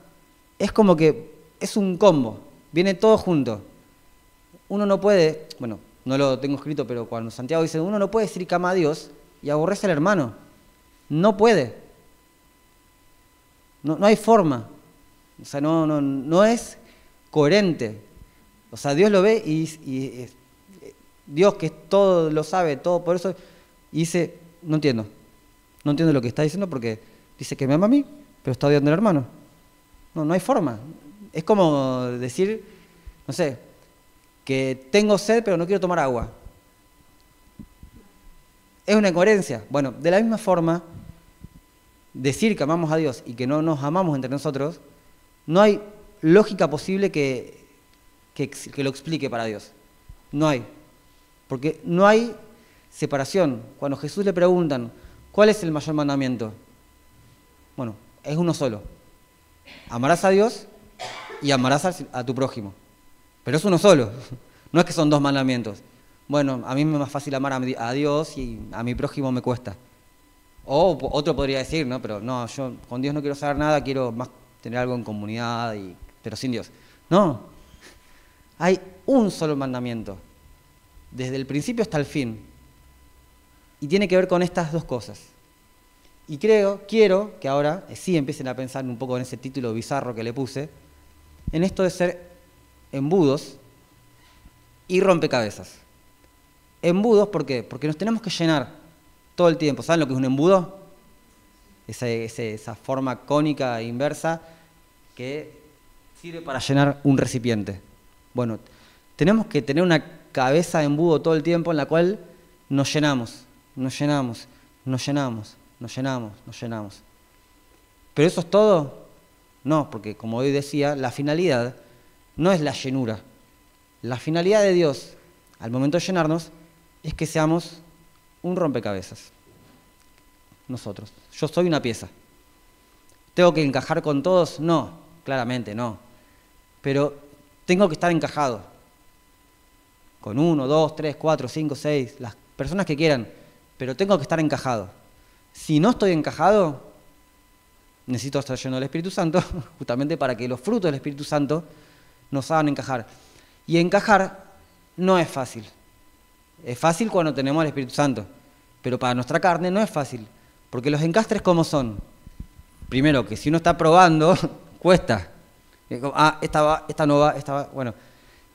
Es como que es un combo, viene todo junto. Uno no puede, bueno, no lo tengo escrito, pero cuando Santiago dice, uno no puede decir que ama a Dios y aborrece al hermano. No puede. No hay forma. O sea, no es coherente. O sea, Dios lo ve y Dios, que todo lo sabe, todo por eso, y dice, no entiendo lo que está diciendo porque dice que me ama a mí, pero está odiando al hermano. No hay forma. Es como decir, no sé, que tengo sed pero no quiero tomar agua. Es una incoherencia. Bueno, de la misma forma, decir que amamos a Dios y que no nos amamos entre nosotros, no hay lógica posible que lo explique para Dios. No hay. Porque no hay separación. Cuando a Jesús le preguntan, ¿cuál es el mayor mandamiento? Bueno, es uno solo. Amarás a Dios y amarás a tu prójimo. Pero es uno solo. No es que son 2 mandamientos. Bueno, a mí me es más fácil amar a Dios y a mi prójimo me cuesta. O otro podría decir, ¿no? Pero no, yo con Dios no quiero saber nada, quiero más tener algo en comunidad, pero sin Dios. No. Hay un solo mandamiento, desde el principio hasta el fin. Y tiene que ver con estas 2 cosas. Y quiero que ahora sí empiecen a pensar un poco en ese título bizarro que le puse, en esto de ser embudos y rompecabezas. Embudos, ¿por qué? Porque nos tenemos que llenar todo el tiempo. ¿Saben lo que es un embudo? Esa forma cónica e inversa que sirve para llenar un recipiente. Bueno, tenemos que tener una cabeza de embudo todo el tiempo en la cual nos llenamos, nos llenamos, nos llenamos, nos llenamos, nos llenamos. ¿Pero eso es todo? No, porque como hoy decía, la finalidad no es la llenura. La finalidad de Dios, al momento de llenarnos, es que seamos un rompecabezas. Nosotros. Yo soy una pieza. ¿Tengo que encajar con todos? No, claramente no. Pero tengo que estar encajado. Con 1, 2, 3, 4, 5, 6, las personas que quieran. Pero tengo que estar encajado. Si no estoy encajado, necesito estar lleno del Espíritu Santo, justamente para que los frutos del Espíritu Santo nos hagan encajar. Y encajar no es fácil. Es fácil cuando tenemos el Espíritu Santo. Pero para nuestra carne no es fácil. Porque los encastres, ¿cómo son? Primero, que si uno está probando, cuesta. Esta va, esta no va, esta va. Bueno.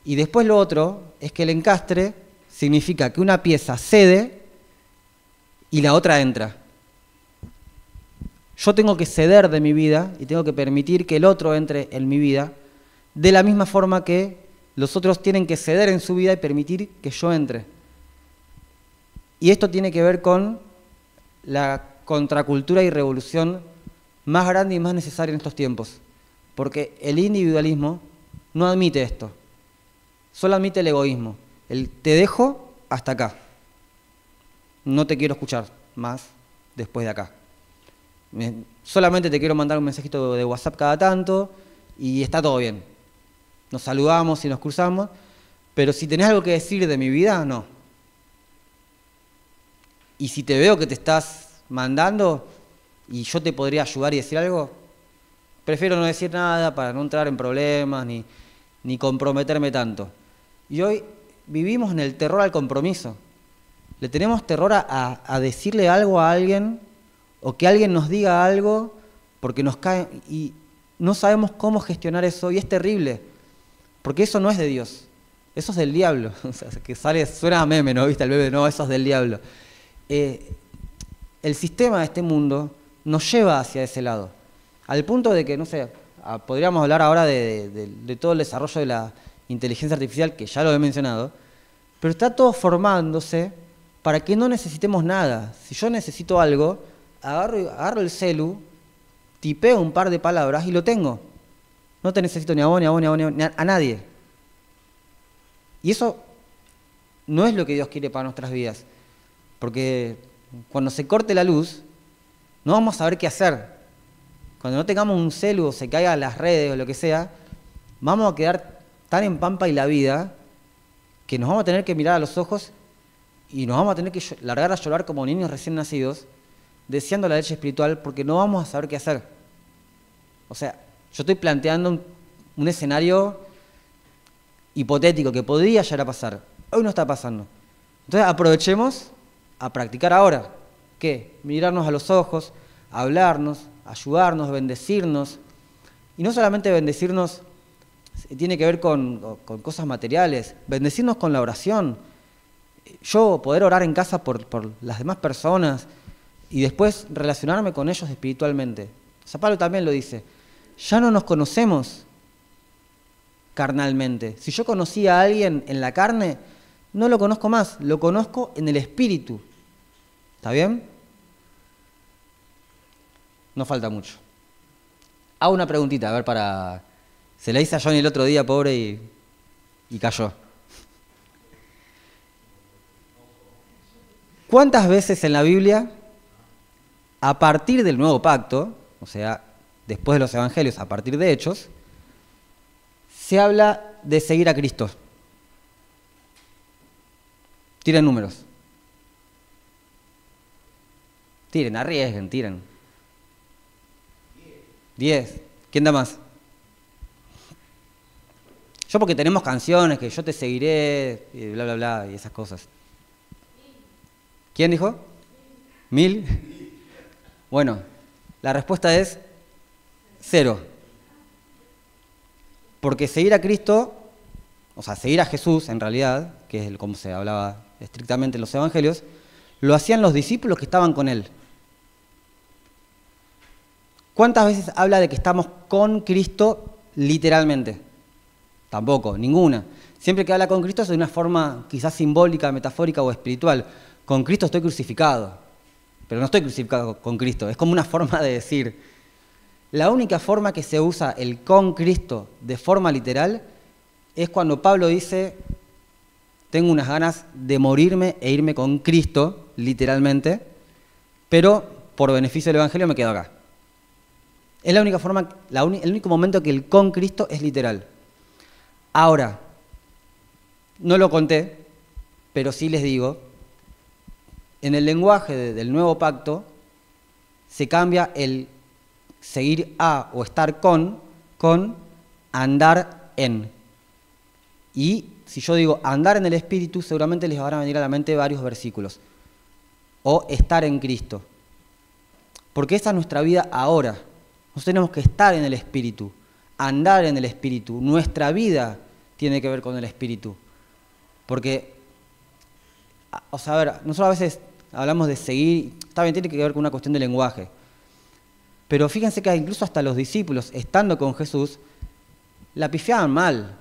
Y después lo otro es que el encastre significa que una pieza cede y la otra entra. Yo tengo que ceder de mi vida y tengo que permitir que el otro entre en mi vida de la misma forma que los otros tienen que ceder en su vida y permitir que yo entre. Y esto tiene que ver con la contracultura y revolución más grande y más necesaria en estos tiempos. Porque el individualismo no admite esto. Solo admite el egoísmo. El te dejo hasta acá. No te quiero escuchar más después de acá. Solamente te quiero mandar un mensajito de WhatsApp cada tanto y está todo bien. Nos saludamos y nos cruzamos, pero si tenés algo que decir de mi vida, no. Y si te veo que te estás mandando y yo te podría ayudar y decir algo, prefiero no decir nada para no entrar en problemas ni comprometerme tanto. Y hoy vivimos en el terror al compromiso. Le tenemos terror a decirle algo a alguien o que alguien nos diga algo porque nos cae y no sabemos cómo gestionar eso y es terrible, porque eso no es de Dios, eso es del diablo. O sea, que suena a meme, ¿no? ¿Viste el bebé? No, eso es del diablo. El sistema de este mundo nos lleva hacia ese lado, al punto de que, no sé, podríamos hablar ahora de todo el desarrollo de la inteligencia artificial, que ya lo he mencionado, pero está todo formándose para que no necesitemos nada. Si yo necesito algo, agarro el celu, tipeo un par de palabras y lo tengo. No te necesito ni a vos, ni a vos, ni a nadie. Y eso no es lo que Dios quiere para nuestras vidas. Porque cuando se corte la luz, no vamos a saber qué hacer. Cuando no tengamos un celu o se caigan las redes o lo que sea, vamos a quedar tan en pampa y la vida que nos vamos a tener que mirar a los ojos y nos vamos a tener que largar a llorar como niños recién nacidos, deseando la leche espiritual porque no vamos a saber qué hacer. O sea, yo estoy planteando un escenario hipotético que podría llegar a pasar. Hoy no está pasando. Entonces aprovechemos a practicar ahora. ¿Qué? Mirarnos a los ojos, hablarnos, ayudarnos, bendecirnos. Y no solamente bendecirnos tiene que ver con cosas materiales, bendecirnos con la oración. Yo poder orar en casa por las demás personas y después relacionarme con ellos espiritualmente. San Pablo también lo dice, ya no nos conocemos carnalmente. Si yo conocí a alguien en la carne, no lo conozco más, lo conozco en el espíritu. ¿Está bien? No falta mucho. Hago una preguntita, a ver, para... Se la hice a Johnny el otro día, pobre, y cayó. ¿Cuántas veces en la Biblia, a partir del Nuevo Pacto, o sea, después de los Evangelios, a partir de Hechos, se habla de seguir a Cristo? Tiren números. Tiren, arriesguen, tiren. 10. ¿Quién da más? Yo porque tenemos canciones que yo te seguiré, y bla, bla, bla, y esas cosas. ¿Quién dijo? 1000. Bueno, la respuesta es 0. Porque seguir a Cristo, o sea, seguir a Jesús en realidad, que es como se hablaba estrictamente en los evangelios, lo hacían los discípulos que estaban con él. ¿Cuántas veces habla de que estamos con Cristo literalmente? Tampoco, ninguna. Siempre que habla con Cristo es de una forma quizás simbólica, metafórica o espiritual. Con Cristo estoy crucificado, pero no estoy crucificado con Cristo. Es como una forma de decir. La única forma que se usa el con Cristo de forma literal es cuando Pablo dice, tengo unas ganas de morirme e irme con Cristo, literalmente, pero por beneficio del Evangelio me quedo acá. Es la única forma, el único momento que el con Cristo es literal. Ahora, no lo conté, pero sí les digo, en el lenguaje del nuevo pacto se cambia el seguir a o estar con andar en. Y si yo digo andar en el Espíritu, seguramente les van a venir a la mente varios versículos. O estar en Cristo. Porque esa es nuestra vida ahora. Nosotros tenemos que estar en el Espíritu, andar en el Espíritu. Nuestra vida tiene que ver con el Espíritu. Porque, o sea, a ver, nosotros a veces hablamos de seguir, está bien, tiene que ver con una cuestión de lenguaje. Pero fíjense que incluso hasta los discípulos, estando con Jesús, la pifiaban mal.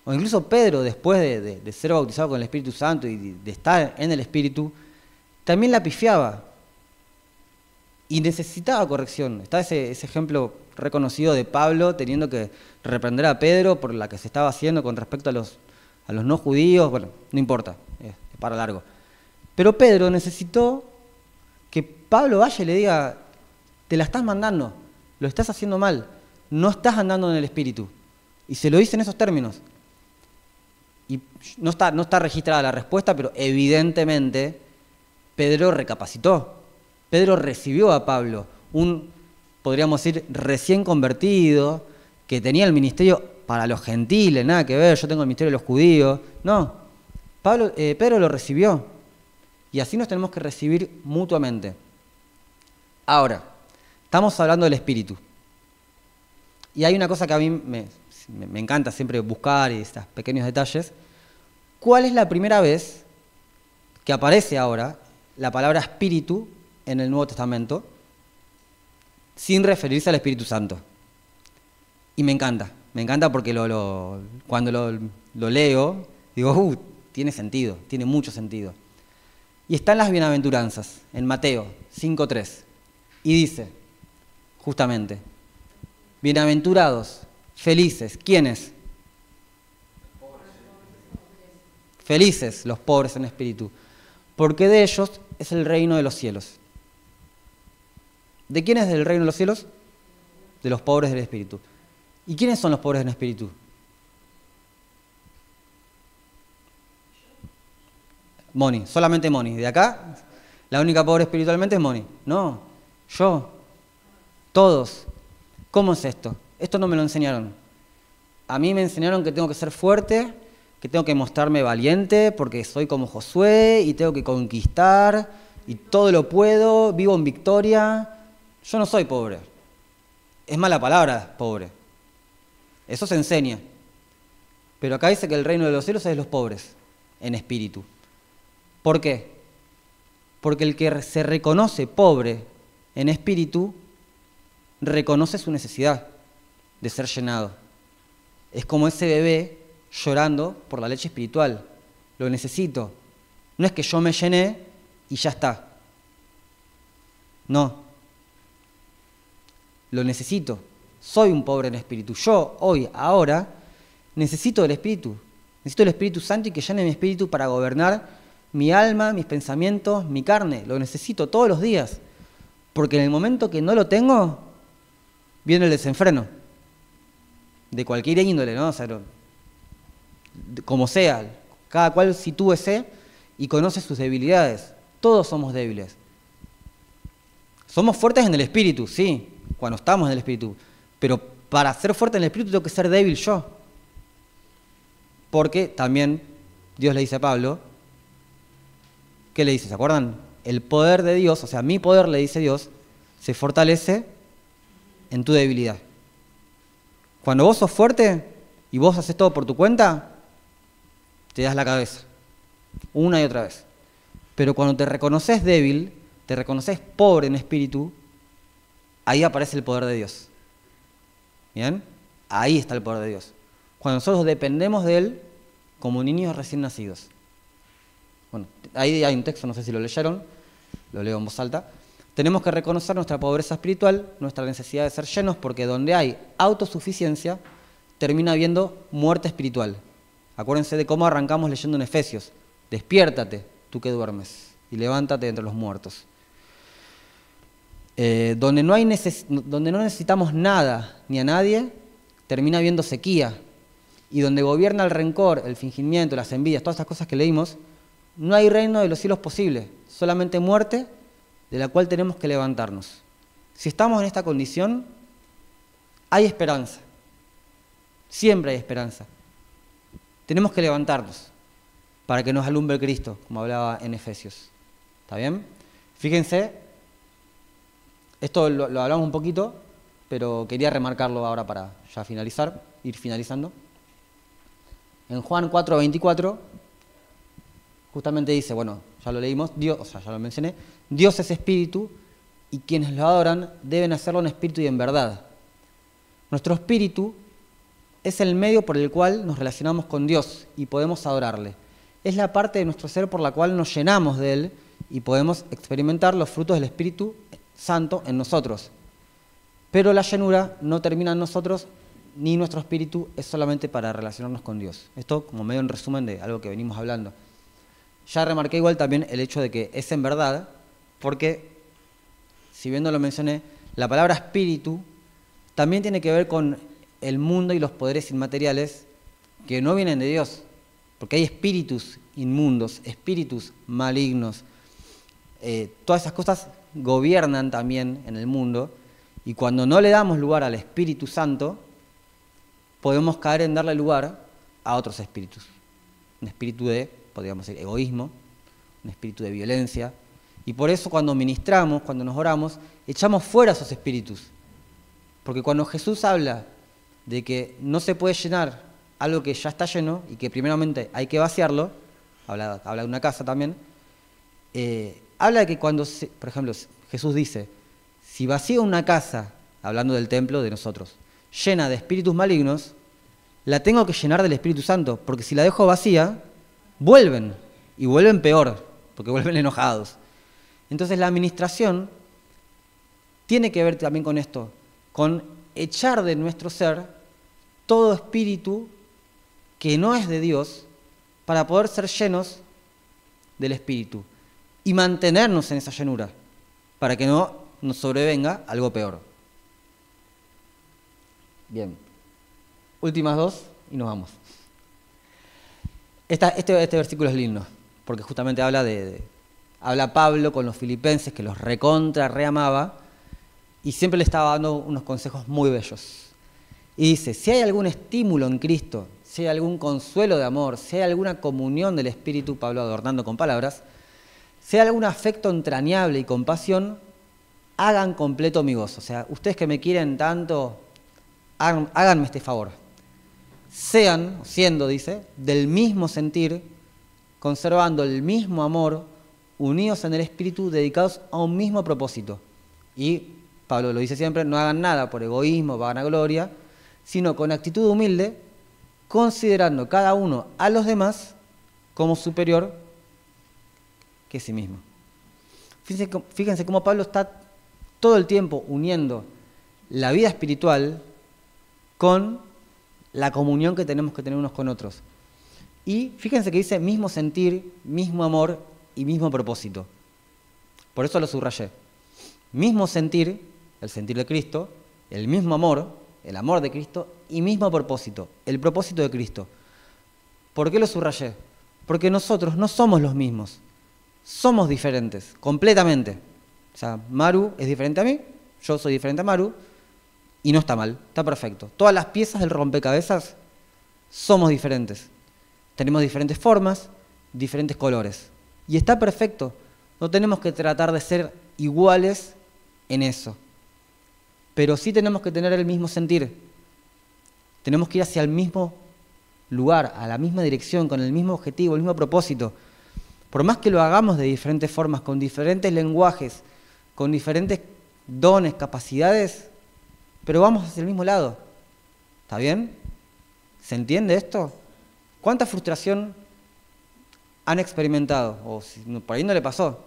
O incluso Pedro, después de ser bautizado con el Espíritu Santo y de estar en el Espíritu, también la pifiaba. Y necesitaba corrección. Está ese ejemplo reconocido de Pablo teniendo que reprender a Pedro por la que se estaba haciendo con respecto a los no judíos. Bueno, no importa, es para largo. Pero Pedro necesitó que Pablo vaya y le diga, te la estás mandando, lo estás haciendo mal, no estás andando en el Espíritu. Y se lo dice en esos términos. Y no está registrada la respuesta, pero evidentemente Pedro recapacitó. Pedro recibió a Pablo, podríamos decir, recién convertido, que tenía el ministerio para los gentiles, nada que ver, yo tengo el ministerio de los judíos. No, Pedro lo recibió. Y así nos tenemos que recibir mutuamente. Ahora, estamos hablando del Espíritu. Y hay una cosa que a mí me encanta siempre buscar y estos pequeños detalles. ¿Cuál es la primera vez que aparece ahora la palabra Espíritu en el Nuevo Testamento sin referirse al Espíritu Santo? Y me encanta porque cuando lo leo, digo, tiene sentido, tiene mucho sentido. Y está en las bienaventuranzas, en Mateo 5:3, y dice, justamente, bienaventurados, felices, ¿quiénes? Felices los pobres en espíritu, porque de ellos es el reino de los cielos. ¿De quién es el reino de los cielos? De los pobres del espíritu. ¿Y quiénes son los pobres en espíritu? Moni, solamente Moni. De acá, la única pobre espiritualmente es Moni. No, yo, todos. ¿Cómo es esto? Esto no me lo enseñaron. A mí me enseñaron que tengo que ser fuerte, que tengo que mostrarme valiente porque soy como Josué y tengo que conquistar y todo lo puedo, vivo en victoria. Yo no soy pobre. Es mala palabra, pobre. Eso se enseña. Pero acá dice que el reino de los cielos es de los pobres en espíritu. ¿Por qué? Porque el que se reconoce pobre en espíritu reconoce su necesidad de ser llenado. Es como ese bebé llorando por la leche espiritual. Lo necesito. No es que yo me llené y ya está. No. Lo necesito. Soy un pobre en espíritu. Yo, hoy, ahora, necesito del Espíritu. Necesito el Espíritu Santo y que llene mi espíritu para gobernar mi alma, mis pensamientos, mi carne. Lo necesito todos los días. Porque en el momento que no lo tengo, viene el desenfreno. De cualquier índole, ¿no? O sea, como sea, cada cual sitúese y conoce sus debilidades. Todos somos débiles. Somos fuertes en el espíritu, sí, cuando estamos en el espíritu. Pero para ser fuerte en el espíritu tengo que ser débil yo. Porque también Dios le dice a Pablo, ¿qué le dice? ¿Se acuerdan? El poder de Dios, o sea, mi poder, le dice Dios, se fortalece en tu debilidad. Cuando vos sos fuerte y vos haces todo por tu cuenta, te das la cabeza. una y otra vez. Pero cuando te reconoces débil, te reconoces pobre en espíritu, ahí aparece el poder de Dios. ¿Bien? Ahí está el poder de Dios. Cuando nosotros dependemos de Él como niños recién nacidos. Bueno, ahí hay un texto, no sé si lo leyeron, lo leo en voz alta. Tenemos que reconocer nuestra pobreza espiritual, nuestra necesidad de ser llenos, porque donde hay autosuficiencia, termina habiendo muerte espiritual. Acuérdense de cómo arrancamos leyendo en Efesios. Despiértate, tú que duermes, y levántate entre los muertos. Donde no necesitamos nada ni a nadie, termina habiendo sequía. Y donde gobierna el rencor, el fingimiento, las envidias, todas esas cosas que leímos, no hay reino de los cielos posible, solamente muerte, de la cual tenemos que levantarnos. Si estamos en esta condición, hay esperanza. Siempre hay esperanza. Tenemos que levantarnos para que nos alumbre Cristo, como hablaba en Efesios. ¿Está bien? Fíjense, esto lo hablamos un poquito, pero quería remarcarlo ahora para ya finalizar, ir finalizando. En Juan 4:24, justamente dice, bueno, ya lo leímos, Dios, o sea, ya lo mencioné, Dios es espíritu y quienes lo adoran deben hacerlo en espíritu y en verdad. Nuestro espíritu es el medio por el cual nos relacionamos con Dios y podemos adorarle. Es la parte de nuestro ser por la cual nos llenamos de Él y podemos experimentar los frutos del Espíritu Santo en nosotros. Pero la llenura no termina en nosotros, ni nuestro espíritu es solamente para relacionarnos con Dios. Esto como medio en resumen de algo que venimos hablando. Ya remarqué igual también el hecho de que es en verdad, porque, si bien no lo mencioné, la palabra espíritu también tiene que ver con el mundo y los poderes inmateriales que no vienen de Dios, porque hay espíritus inmundos, espíritus malignos, todas esas cosas gobiernan también en el mundo, y cuando no le damos lugar al Espíritu Santo, podemos caer en darle lugar a otros espíritus. Un espíritu de, podríamos decir, egoísmo, un espíritu de violencia. Y por eso cuando ministramos, cuando nos oramos, echamos fuera esos espíritus. Porque cuando Jesús habla de que no se puede llenar algo que ya está lleno y que primeramente hay que vaciarlo, habla de una casa también, habla de que cuando, por ejemplo, Jesús dice, si vacío una casa, hablando del templo de nosotros, llena de espíritus malignos, la tengo que llenar del Espíritu Santo, porque si la dejo vacía, vuelven, y vuelven peor, porque vuelven enojados. Entonces la administración tiene que ver también con esto, con echar de nuestro ser todo espíritu que no es de Dios, para poder ser llenos del Espíritu y mantenernos en esa llenura, para que no nos sobrevenga algo peor. Bien, últimas dos y nos vamos. Este versículo es lindo, porque justamente habla Pablo con los filipenses, que los reamaba, y siempre le estaba dando unos consejos muy bellos. Y dice, si hay algún estímulo en Cristo, si hay algún consuelo de amor, si hay alguna comunión del Espíritu, Pablo adornando con palabras, si hay algún afecto entrañable y compasión, hagan completo mi gozo. O sea, ustedes que me quieren tanto, háganme este favor. Siendo, dice, del mismo sentir, conservando el mismo amor, unidos en el Espíritu, dedicados a un mismo propósito. Y Pablo lo dice siempre, no hagan nada por egoísmo, vanagloria, sino con actitud humilde, considerando cada uno a los demás como superior que sí mismo. Fíjense cómo Pablo está todo el tiempo uniendo la vida espiritual con la comunión que tenemos que tener unos con otros. Y fíjense que dice mismo sentir, mismo amor y mismo propósito. Por eso lo subrayé. Mismo sentir, el sentir de Cristo, el mismo amor, el amor de Cristo, y mismo propósito, el propósito de Cristo. ¿Por qué lo subrayé? Porque nosotros no somos los mismos, somos diferentes, completamente. O sea, Maru es diferente a mí, yo soy diferente a Maru, y no está mal, está perfecto. Todas las piezas del rompecabezas somos diferentes. Tenemos diferentes formas, diferentes colores. Y está perfecto, no tenemos que tratar de ser iguales en eso. Pero sí tenemos que tener el mismo sentir. Tenemos que ir hacia el mismo lugar, a la misma dirección, con el mismo objetivo, el mismo propósito. Por más que lo hagamos de diferentes formas, con diferentes lenguajes, con diferentes dones, capacidades, pero vamos hacia el mismo lado. ¿Está bien? ¿Se entiende esto? ¿Cuánta frustración han experimentado? O si por ahí no le pasó.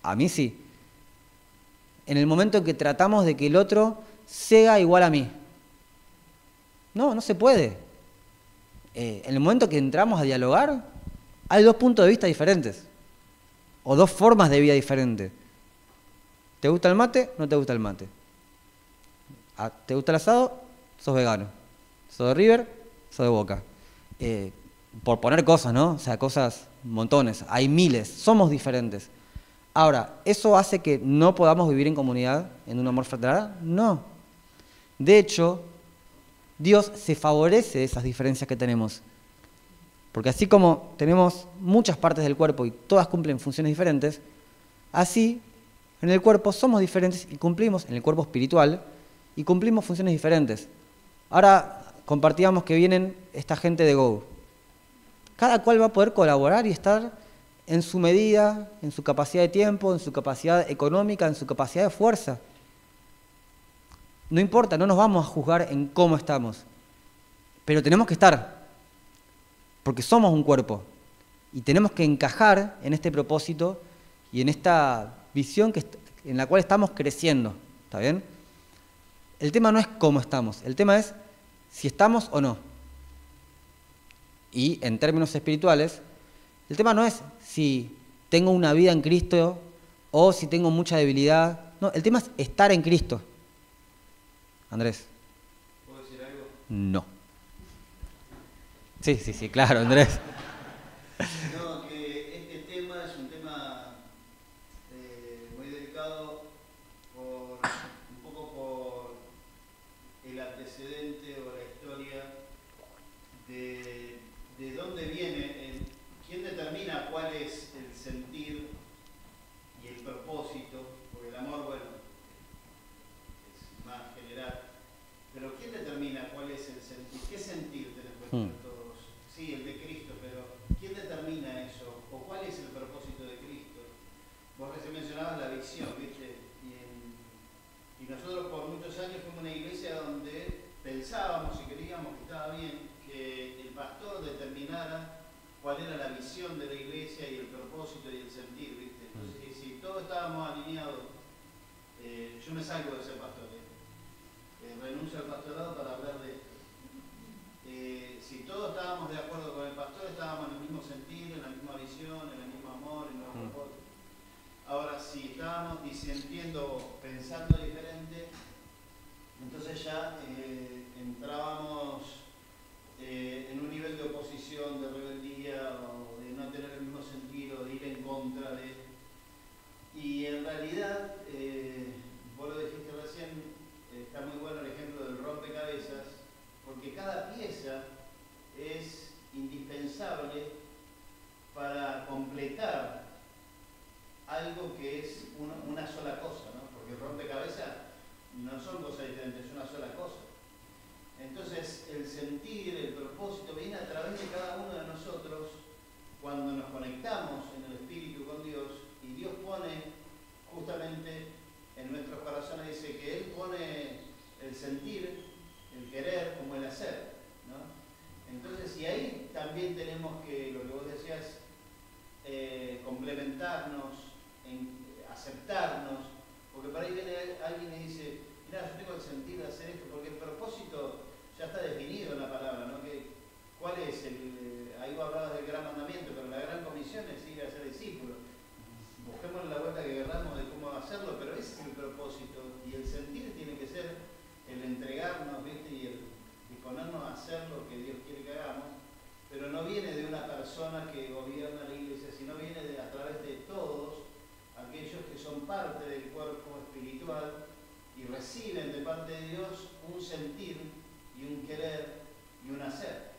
A mí sí. En el momento en que tratamos de que el otro sea igual a mí. No, no se puede. En el momento que entramos a dialogar, hay dos puntos de vista diferentes. O dos formas de vida diferentes. ¿Te gusta el mate? ¿No te gusta el mate? ¿Te gusta el asado? Sos vegano. ¿Sos de River? ¿Sos de Boca? Por poner cosas, ¿no? O sea, cosas, montones. Hay miles. Somos diferentes. Ahora, ¿eso hace que no podamos vivir en comunidad, en un amor fraternal? No. De hecho, Dios se favorece de esas diferencias que tenemos. Porque así como tenemos muchas partes del cuerpo y todas cumplen funciones diferentes, así en el cuerpo somos diferentes y cumplimos, en el cuerpo espiritual, y cumplimos funciones diferentes. Ahora compartíamos que vienen esta gente de Go. Cada cual va a poder colaborar y estar en su medida, en su capacidad de tiempo, en su capacidad económica, en su capacidad de fuerza. No importa, no nos vamos a juzgar en cómo estamos, pero tenemos que estar, porque somos un cuerpo y tenemos que encajar en este propósito y en esta visión en la cual estamos creciendo, ¿está bien? El tema no es cómo estamos, el tema es si estamos o no. Y en términos espirituales, el tema no es si tengo una vida en Cristo o si tengo mucha debilidad. No, el tema es estar en Cristo. Andrés. ¿Puedo decir algo? No. Sí, claro, Andrés. No, que este tema es un tema muy delicado un poco por el antecedente o la historia de dónde viene, quién determina cuál es el sentir y el propósito, porque el amor, bueno, es más general, pero quién determina cuál es el sentir, qué sentir tenemos que tener todos. Sí, el de Cristo, pero ¿quién determina eso? ¿O cuál es el propósito de Cristo? Vos recién mencionabas la visión, ¿viste? Y nosotros por muchos años fuimos una iglesia donde pensábamos y creíamos que estaba bien que el pastor determinara cuál era la visión de la iglesia y el propósito y el sentir, ¿viste? Entonces, si todos estábamos alineados, yo me salgo de ser pastor, renuncio al pastorado para hablar de esto. Si todos estábamos de acuerdo con el pastor, estábamos en el mismo sentido, en la misma visión, en el mismo amor, en el mismo propósito. Ahora, si estábamos disintiendo, pensando diferente, entonces ya entrábamos en un nivel de oposición, de rebeldía, o de no tener el mismo sentido, de ir en contra de... Y en realidad, vos lo dijiste recién, está muy bueno el ejemplo del rompecabezas, porque cada pieza es indispensable para completar algo que es una sola cosa, ¿no? Porque el rompecabezas no son cosas diferentes, es una sola cosa. Entonces, el sentir, el propósito, viene a través de cada uno de nosotros cuando nos conectamos en el Espíritu con Dios, y Dios pone justamente en nuestros corazones, dice que Él pone el sentir, el querer como el hacer, ¿no? Entonces, y ahí también tenemos que, lo que vos decías, complementarnos, aceptarnos, porque por ahí viene alguien y dice, mira, yo tengo el sentir de hacer esto, porque el propósito ya está definido en la palabra, ¿no? ¿Cuál es? Ahí vos hablabas del gran mandamiento, pero la gran comisión es ir a ser discípulos. Busquemos la vuelta que queramos de cómo hacerlo, pero ese es el propósito, y el sentir tiene que ser el entregarnos, ¿viste? Y ponernos a hacer lo que Dios quiere que hagamos, pero no viene de una persona que gobierna la iglesia, sino viene a través de todos aquellos que son parte del cuerpo espiritual y reciben de parte de Dios un sentir y un querer y un hacer.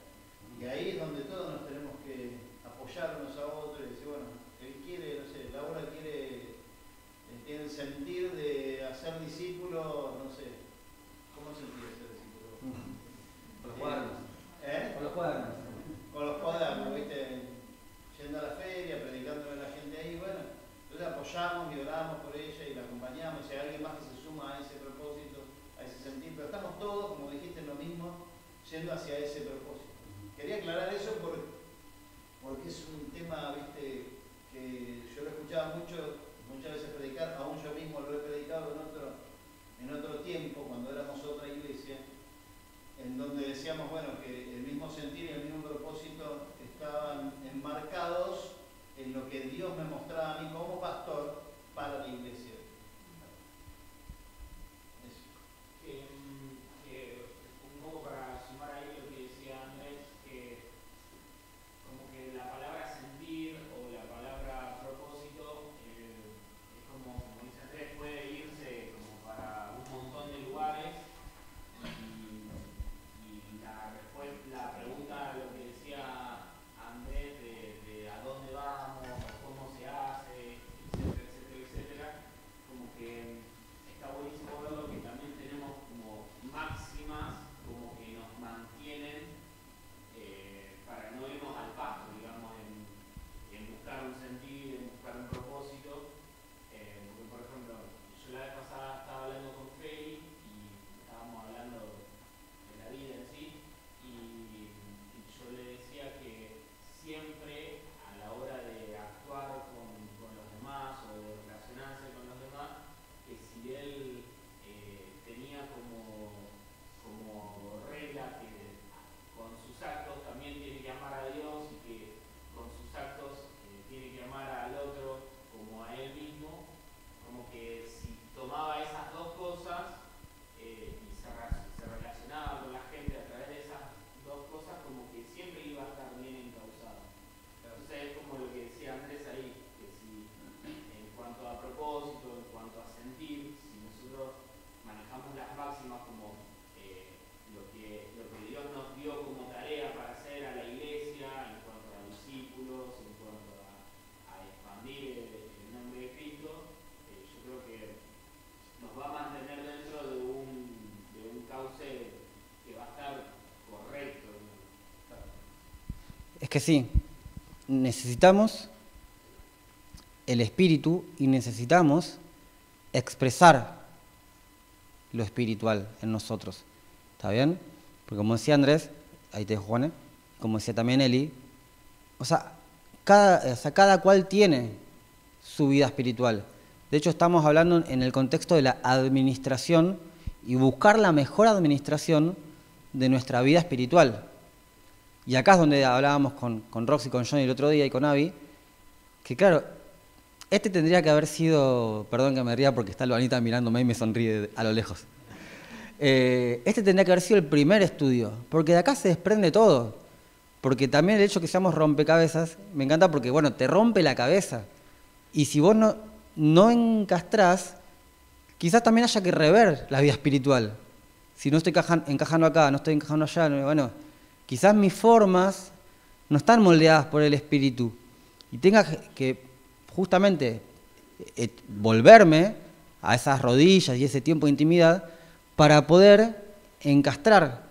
Y ahí es donde todos nos tenemos que apoyarnos a otros y decir, bueno, él quiere, no sé, Laura tiene el sentir de hacer discípulos, no sé, ¿cómo sentir ser discípulo? Con los cuadernos. Con los cuadernos. Con los cuadernos, ¿viste? Yendo a la feria, predicando en acompañamos y orábamos por ella y la acompañamos, si hay alguien más que se suma a ese propósito, a ese sentir, pero estamos todos, como dijiste, en lo mismo, yendo hacia ese propósito. Quería aclarar eso porque es un tema, viste, que yo lo escuchaba muchas veces predicar, aún yo mismo lo he predicado en otro tiempo, cuando éramos otra iglesia, en donde decíamos, bueno, que el mismo sentir y el mismo propósito estaban enmarcados en lo que Dios me mostraba a mí como pastor para la iglesia. Eso. Un poco para sumar ahí lo que decía Andrés, que como que la palabra sentir o la palabra propósito es como dice Andrés, puede irse como para un montón de lugares y la pregunta, lo que decía Andrés de a dónde vamos, cómo se hace, etcétera, como que está buenísimo verlo, que también tenemos como máximas como que nos mantienen para no irnos al pasto, digamos, en buscar un sentido, en buscar un propósito. Porque, por ejemplo, yo la vez pasada estaba hablando con Feli y estábamos hablando de la vida en sí, y yo le decía que siempre a la hora de actuar con los demás o de relacionarse con los demás, que si él tenía como regla que con sus actos también tiene que amar a Dios y que con sus actos tiene que amar al otro como a él mismo, como que si tomaba esas dos cosas y se relacionaba con la gente a través de esas dos cosas, como que siempre iba a estar bien encauzado. Entonces es como lo que decía Andrés ahí, que si en cuanto a propósito, en cuanto a sentir, si nosotros manejamos las máximas como lo que Dios nos dio como tarea para hacer a la iglesia, en cuanto a discípulos, en cuanto a expandir el nombre de Cristo, yo creo que nos va a mantener dentro de un cauce que va a estar correcto. Es que sí, necesitamos el espíritu y necesitamos expresar lo espiritual en nosotros. ¿Está bien? Porque como decía Andrés, ahí te dejo, Juan, como decía también Eli, o sea, cada cual tiene su vida espiritual. De hecho, estamos hablando en el contexto de la administración y buscar la mejor administración de nuestra vida espiritual. Y acá es donde hablábamos con Roxy, con Johnny el otro día y con Abby, que claro, este tendría que haber sido, perdón que me ría porque está Luanita mirándome y me sonríe a lo lejos. Este tendría que haber sido el primer estudio, porque de acá se desprende todo. Porque también el hecho que seamos rompecabezas, me encanta porque, bueno, te rompe la cabeza. Y si vos no encastrás, quizás también haya que rever la vida espiritual. Si no estoy encajando acá, no estoy encajando allá, bueno, quizás mis formas no están moldeadas por el espíritu. Y tenga que justamente volverme a esas rodillas y ese tiempo de intimidad para poder encastrar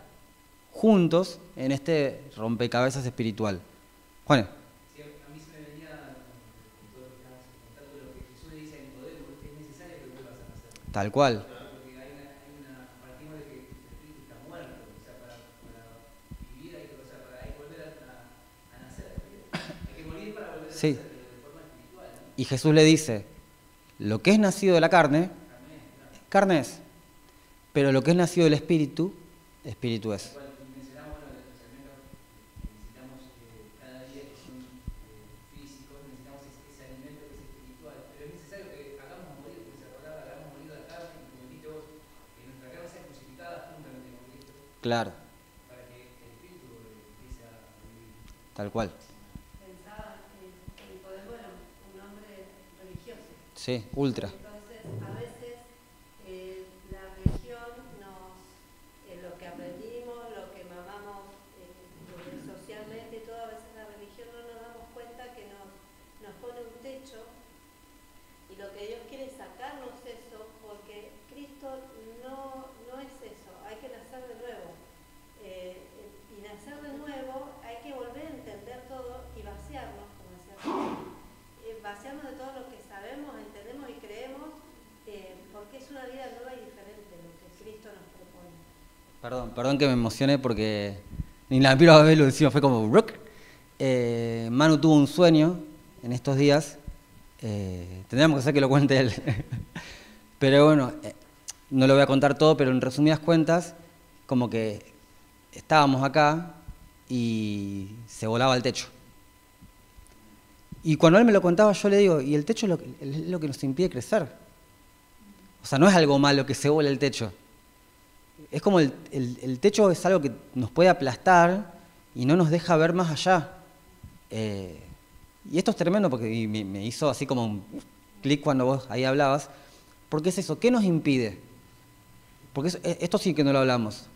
juntos en este rompecabezas espiritual. Juan. Sí, a mí se me venía con todo lo que estabas contando, lo que Jesús le dice a Nicodemo, es necesario que vuelvas a nacer. Tal cual. Porque partimos de que el espíritu está muerto, o sea, para vivir hay que, hay que volver a nacer. Hay que morir para volver a nacer, pero de forma espiritual, ¿no? Y Jesús le dice, lo que es nacido de la carne, carne es. Pero lo que es nacido del espíritu, espíritu es. Mencionamos, bueno, los alimentos que necesitamos cada día, que son físicos, necesitamos ese alimento que es espiritual. Pero es necesario que hagamos morir, como dice la palabra, hagamos morir la carne, como dijiste vos, que nuestra carne sea crucificada juntamente con Cristo. Claro. Para que el espíritu empiece a vivir. Tal cual. Pensaba en poder, bueno, un hombre religioso. Sí, ultra. Entonces, a veces la religión lo que aprendimos, lo que mamamos socialmente, todo, a veces la religión no nos damos cuenta que nos pone un techo y lo que Dios quiere es sacarnos eso, porque Cristo no es eso, hay que nacer de nuevo. Y nacer de nuevo hay que volver a entender todo y vaciarnos, como decía, vaciarnos de todo lo que sabemos, entendemos Perdón que me emocione porque ni la primera vez lo decimos, fue como rock. Manu tuvo un sueño en estos días, tendríamos que hacer que lo cuente él, pero bueno, no lo voy a contar todo, pero en resumidas cuentas, como que estábamos acá y se volaba el techo. Y cuando él me lo contaba, yo le digo, y el techo es lo que nos impide crecer. O sea, no es algo malo que se vuele el techo. Es como el techo es algo que nos puede aplastar y no nos deja ver más allá. Y esto es tremendo porque me hizo así como un clic cuando vos ahí hablabas. Porque es eso, ¿qué nos impide? Porque esto sí que no lo hablamos.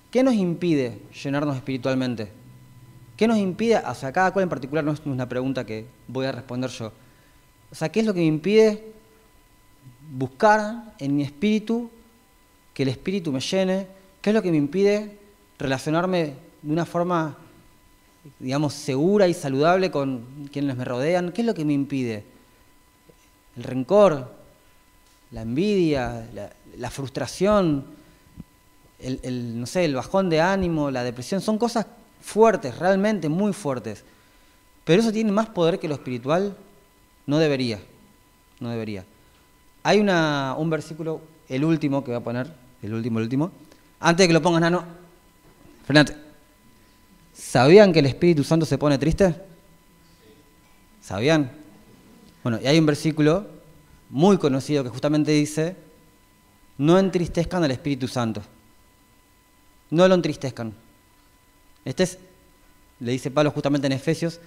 ¿Qué nos impide llenarnos espiritualmente? ¿Qué nos impide? O sea, cada cual en particular no es una pregunta que voy a responder yo. O sea, ¿qué es lo que me impide buscar en mi espíritu que el espíritu me llene? ¿Qué es lo que me impide relacionarme de una forma, digamos, segura y saludable con quienes me rodean? ¿Qué es lo que me impide? El rencor, la envidia, la frustración, no sé, el bajón de ánimo, la depresión, son cosas fuertes, realmente muy fuertes. Pero eso tiene más poder que lo espiritual. No debería. Hay un versículo, el último que voy a poner, el último. Antes de que lo pongas, Nano, frenate. ¿Sabían que el Espíritu Santo se pone triste? ¿Sabían? Bueno, y hay un versículo muy conocido que justamente dice, no entristezcan al Espíritu Santo. No lo entristezcan. Le dice Pablo justamente en Efesios.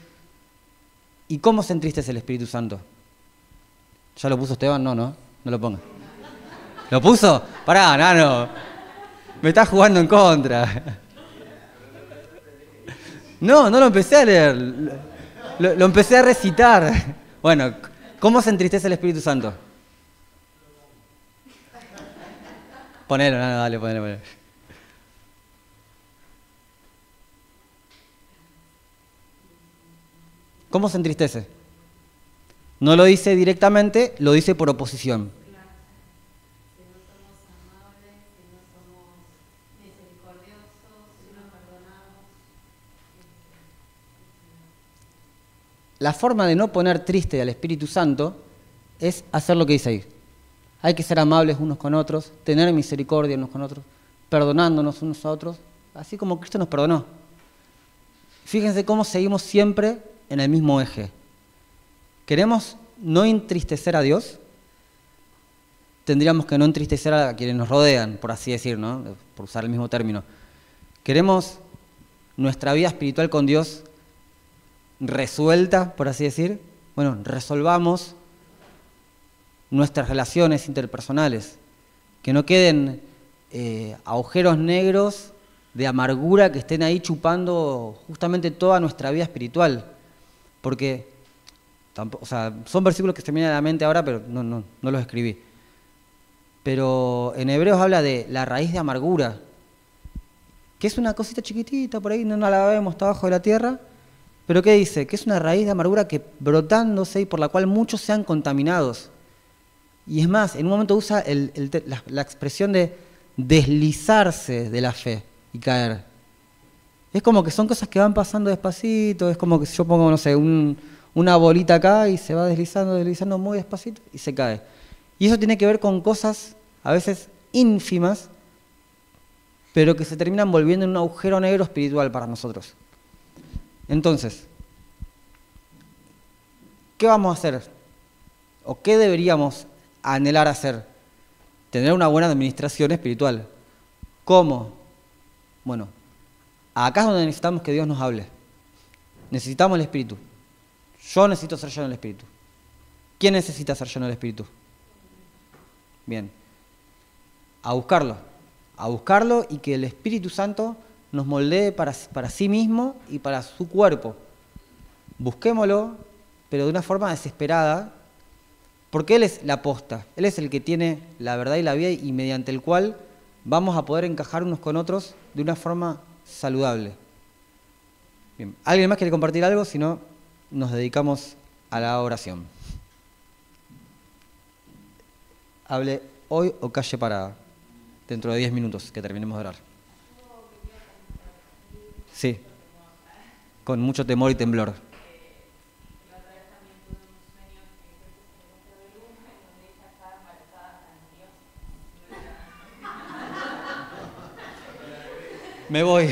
¿Y cómo se entristece el Espíritu Santo? ¿Ya lo puso Esteban? No lo ponga. ¿Lo puso? Pará, Nano. Me estás jugando en contra. No lo empecé a leer. Lo empecé a recitar. Bueno, ¿cómo se entristece el Espíritu Santo? Ponelo, Nano, dale, ponelo. ¿Cómo se entristece? No lo dice directamente, lo dice por oposición. Claro. Si no somos amables, si no somos misericordiosos, si no perdonamos. La forma de no poner triste al Espíritu Santo es hacer lo que dice ahí. Hay que ser amables unos con otros, tener misericordia unos con otros, perdonándonos unos a otros, así como Cristo nos perdonó. Fíjense cómo seguimos siempre en el mismo eje. ¿Queremos no entristecer a Dios? Tendríamos que no entristecer a quienes nos rodean, por así decir, ¿no? Por usar el mismo término. ¿Queremos nuestra vida espiritual con Dios resuelta, por así decir? Bueno, resolvamos nuestras relaciones interpersonales, que no queden agujeros negros de amargura que estén ahí chupando justamente toda nuestra vida espiritual. Porque, son versículos que se me vienen a la mente ahora, pero no los escribí. Pero en Hebreos habla de la raíz de amargura, que es una cosita chiquitita por ahí, no la vemos, está abajo de la tierra, pero ¿qué dice? Que es una raíz de amargura que brotándose y por la cual muchos sean contaminados. Y es más, en un momento usa la expresión de deslizarse de la fe y caer. Es como que son cosas que van pasando despacito, es como que si yo pongo, no sé, una bolita acá y se va deslizando muy despacito y se cae. Y eso tiene que ver con cosas a veces ínfimas, pero que se terminan volviendo en un agujero negro espiritual para nosotros. Entonces, ¿qué vamos a hacer? ¿O qué deberíamos anhelar hacer? Tener una buena administración espiritual. ¿Cómo? Bueno, acá es donde necesitamos que Dios nos hable. Necesitamos el Espíritu. Yo necesito ser lleno del Espíritu. ¿Quién necesita ser lleno del Espíritu? Bien. A buscarlo y que el Espíritu Santo nos moldee para sí mismo y para su cuerpo. Busquémoslo, pero de una forma desesperada, porque Él es la posta, Él es el que tiene la verdad y la vida y mediante el cual vamos a poder encajar unos con otros de una forma saludable. Bien. ¿Alguien más quiere compartir algo? Si no, nos dedicamos a la oración. Hable hoy o calle para dentro de 10 minutos que terminemos de orar. Sí, con mucho temor y temblor. La otra vez también tuve un sueño que creo que se me mostró en donde ella estaba embarazada tan Dios. Me voy.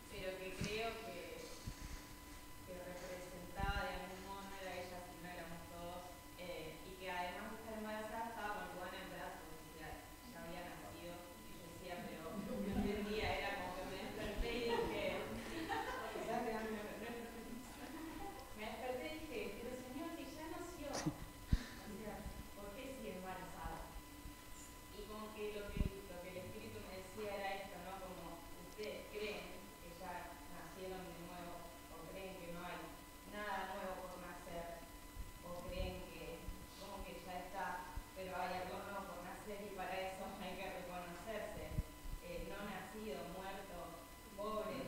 Pero que creo que representaba de algún modo, no era ella, sino éramos todos, y que además de estar embarazada estaba con Luana en brazos, o sea, ya había nacido, y yo decía, pero no entendía, era como que me desperté y dije, pero señor, si ya nació, o sea, ¿por qué sigue embarazada? Y como que lo que el espíritu me decía era esto, ¿no? Como ustedes creen que ya nacieron de nuevo, o creen que no hay nada nuevo por nacer, o creen que como que ya está, pero hay algo nuevo por nacer y para eso hay que reconocerse, no nacido, muerto, pobre,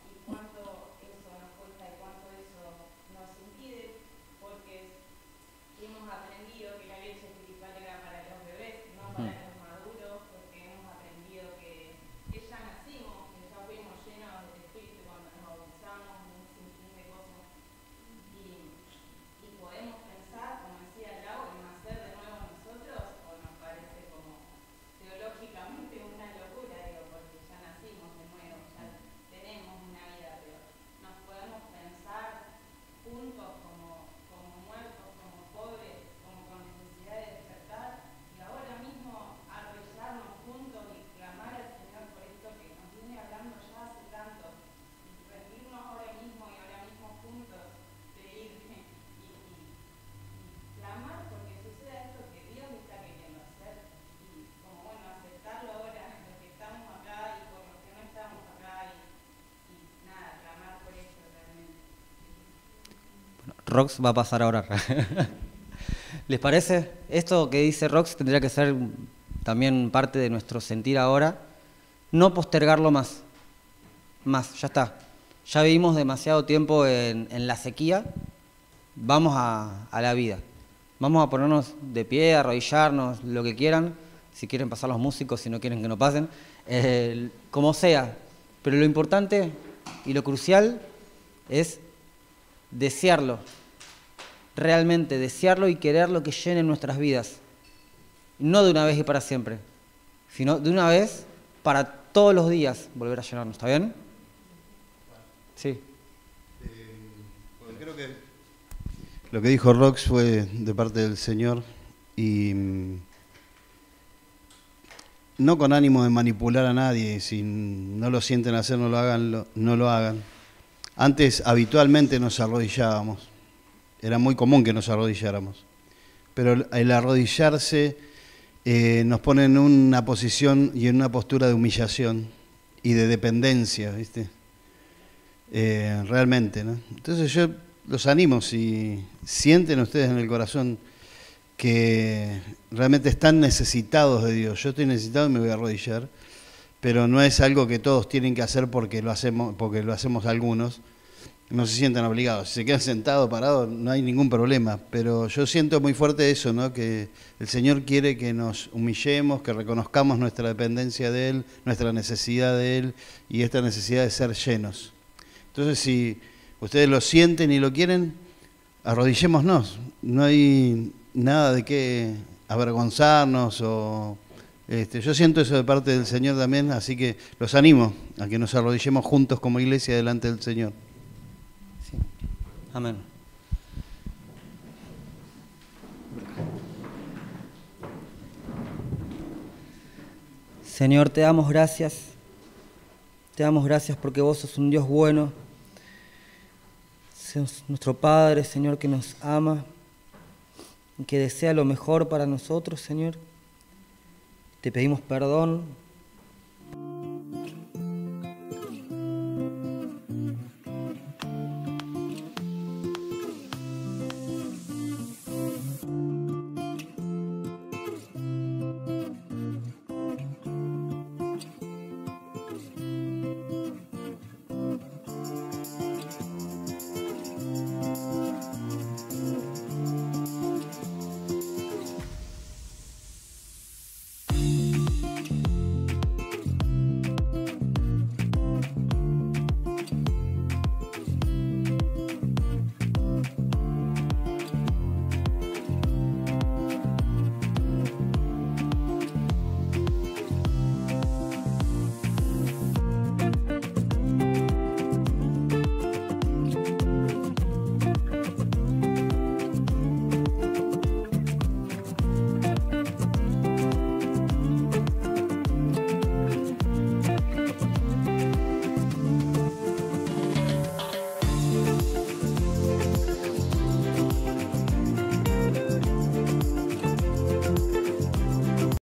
y cuánto eso nos cuesta y cuánto eso nos impide, porque hemos aprendido que la leche espiritual era para los bebés, no para los maduros, porque hemos aprendido que ya nacimos, que ya fuimos llenos del espíritu cuando nos bautizamos, un sinfín de cosas. Y podemos pensar, como decía Lau, en nacer de nuevo nosotros, o nos parece como teológicamente una locura, digo, porque ya nacimos de nuevo, ya tenemos una vida, pero nos podemos pensar juntos como muertos, como pobres, como con necesidad de despertar, y ahora mismo arrodillarnos juntos y clamar al Señor por esto que nos viene hablando ya hace tanto, y rendirnos ahora mismo y ahora mismo juntos, pedir y clamar porque suceda esto que Dios está queriendo hacer, y como bueno, aceptarlo ahora, los que estamos acá y por los que no estamos acá, y nada, clamar por esto realmente. Rox va a pasar a orar. ¿Les parece? Esto que dice Rox tendría que ser también parte de nuestro sentir ahora. No postergarlo más. Ya está. Ya vivimos demasiado tiempo en la sequía. Vamos a la vida. Vamos a ponernos de pie, a arrodillarnos, lo que quieran. Si quieren pasar los músicos, si no quieren que no pasen. Como sea. Pero lo importante y lo crucial es desearlo, realmente desearlo y querer lo que llene nuestras vidas. No de una vez y para siempre, sino de una vez para todos los días volver a llenarnos. ¿Está bien? Sí. Porque creo que lo que dijo Rox fue de parte del Señor y no con ánimo de manipular a nadie. Si no lo sienten hacer, no lo hagan. Antes habitualmente nos arrodillábamos, era muy común que nos arrodilláramos, pero el arrodillarse nos pone en una posición y en una postura de humillación y de dependencia, ¿viste? Realmente, ¿no? Entonces yo los animo, si sienten ustedes en el corazón que realmente están necesitados de Dios, yo estoy necesitado y me voy a arrodillar, pero no es algo que todos tienen que hacer porque lo hacemos algunos, no se sientan obligados. Si se quedan sentados, parados, no hay ningún problema, pero yo siento muy fuerte eso, ¿no? Que el Señor quiere que nos humillemos, que reconozcamos nuestra dependencia de Él, nuestra necesidad de Él y esta necesidad de ser llenos. Entonces, si ustedes lo sienten y lo quieren, arrodillémonos, no hay nada de qué avergonzarnos o... yo siento eso de parte del Señor también, así que los animo a que nos arrodillemos juntos como iglesia delante del Señor. Sí. Amén. Señor, te damos gracias. Te damos gracias porque vos sos un Dios bueno. Sos nuestro Padre, Señor, que nos ama y que desea lo mejor para nosotros, Señor. Te pedimos perdón